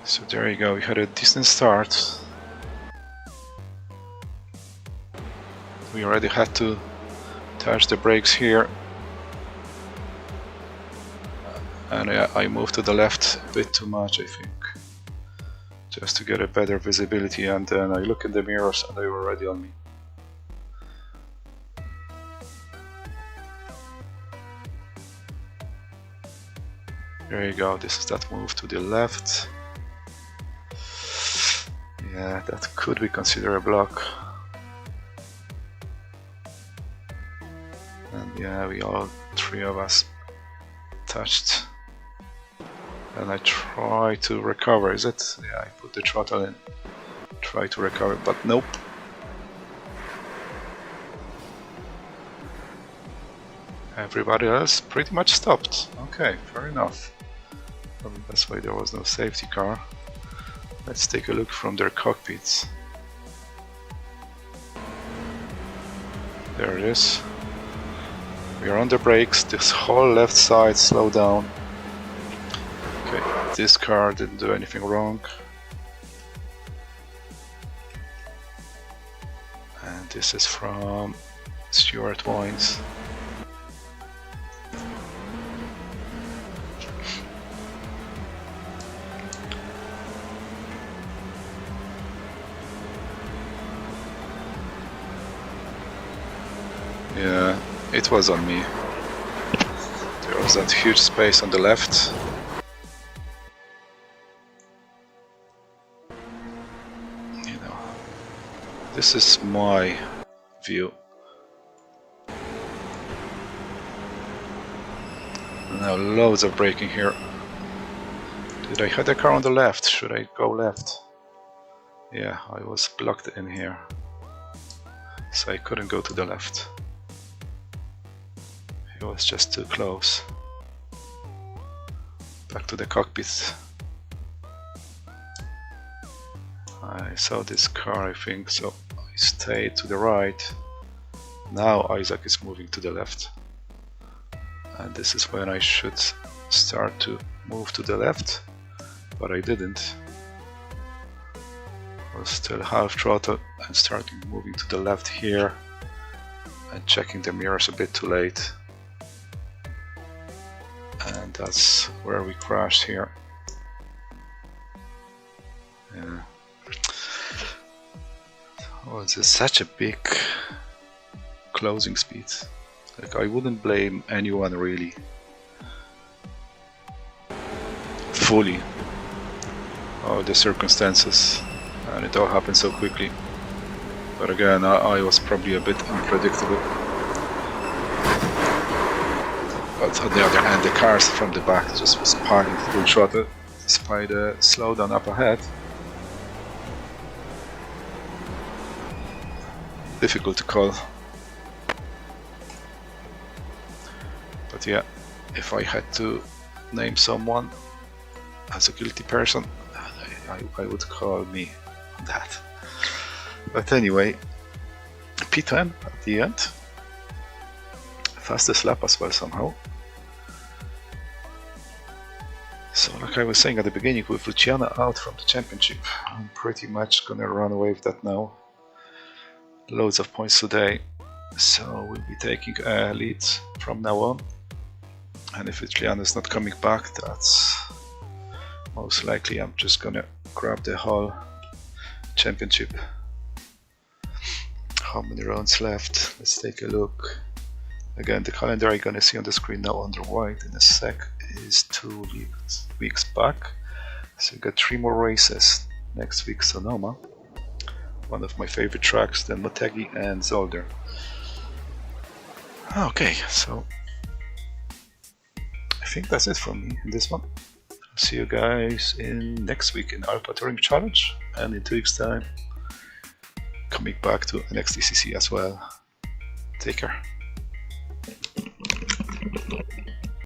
So there you go, we had a decent start. We already had to touch the brakes here. And I moved to the left a bit too much, I think. Just to get a better visibility, and then I look in the mirrors and they were already on me. There you go, this is that move to the left. Yeah, that could be considered a block. And yeah, we all 3 of us touched. And I try to recover, is it? Yeah, I put the throttle in. Try to recover, but nope. Everybody else pretty much stopped. Okay, fair enough. Probably that's why there was no safety car. Let's take a look from their cockpits. There it is. We are on the brakes, this whole left side slowed down. Okay, this car didn't do anything wrong. And this is from Stuart Wines. Yeah, it was on me. There was that huge space on the left. You know, this is my view. Now loads of braking here. Did I hit the car on the left? Should I go left? Yeah, I was blocked in here, so I couldn't go to the left. It was just too close. Back to the cockpit. I saw this car, I think, so I stayed to the right. Now Isaac is moving to the left. and this is when I should start to move to the left, but I didn't. I was still half throttle and starting moving to the left here and checking the mirrors a bit too late, and that's where we crashed here. Yeah. Oh, it's such a big closing speed. Like, I wouldn't blame anyone really fully. Oh, the circumstances, and it all happened so quickly. But again, I was probably a bit unpredictable. But on the other hand, the cars from the back just was piling full throttle despite the slowdown up ahead. Difficult to call. But yeah, if I had to name someone as a guilty person, I would call me on that. But anyway, P10 at the end. Fastest lap as well somehow. So like I was saying at the beginning, with Luciana out from the championship, I'm pretty much gonna run away with that now. Loads of points today, so we'll be taking a lead from now on. And if Luciana's not coming back, that's most likely I'm just gonna grab the whole championship. How many rounds left? Let's take a look. Again, the calendar you're gonna see on the screen now under white in a sec is 2 weeks back. So we got 3 more races. Next week Sonoma, one of my favorite tracks, then Motegi and Zolder. Okay, so I think that's it from me in this one. See you guys in next week in Alpha Touring Challenge, and in 2 weeks time coming back to NXTCC as well. Take care.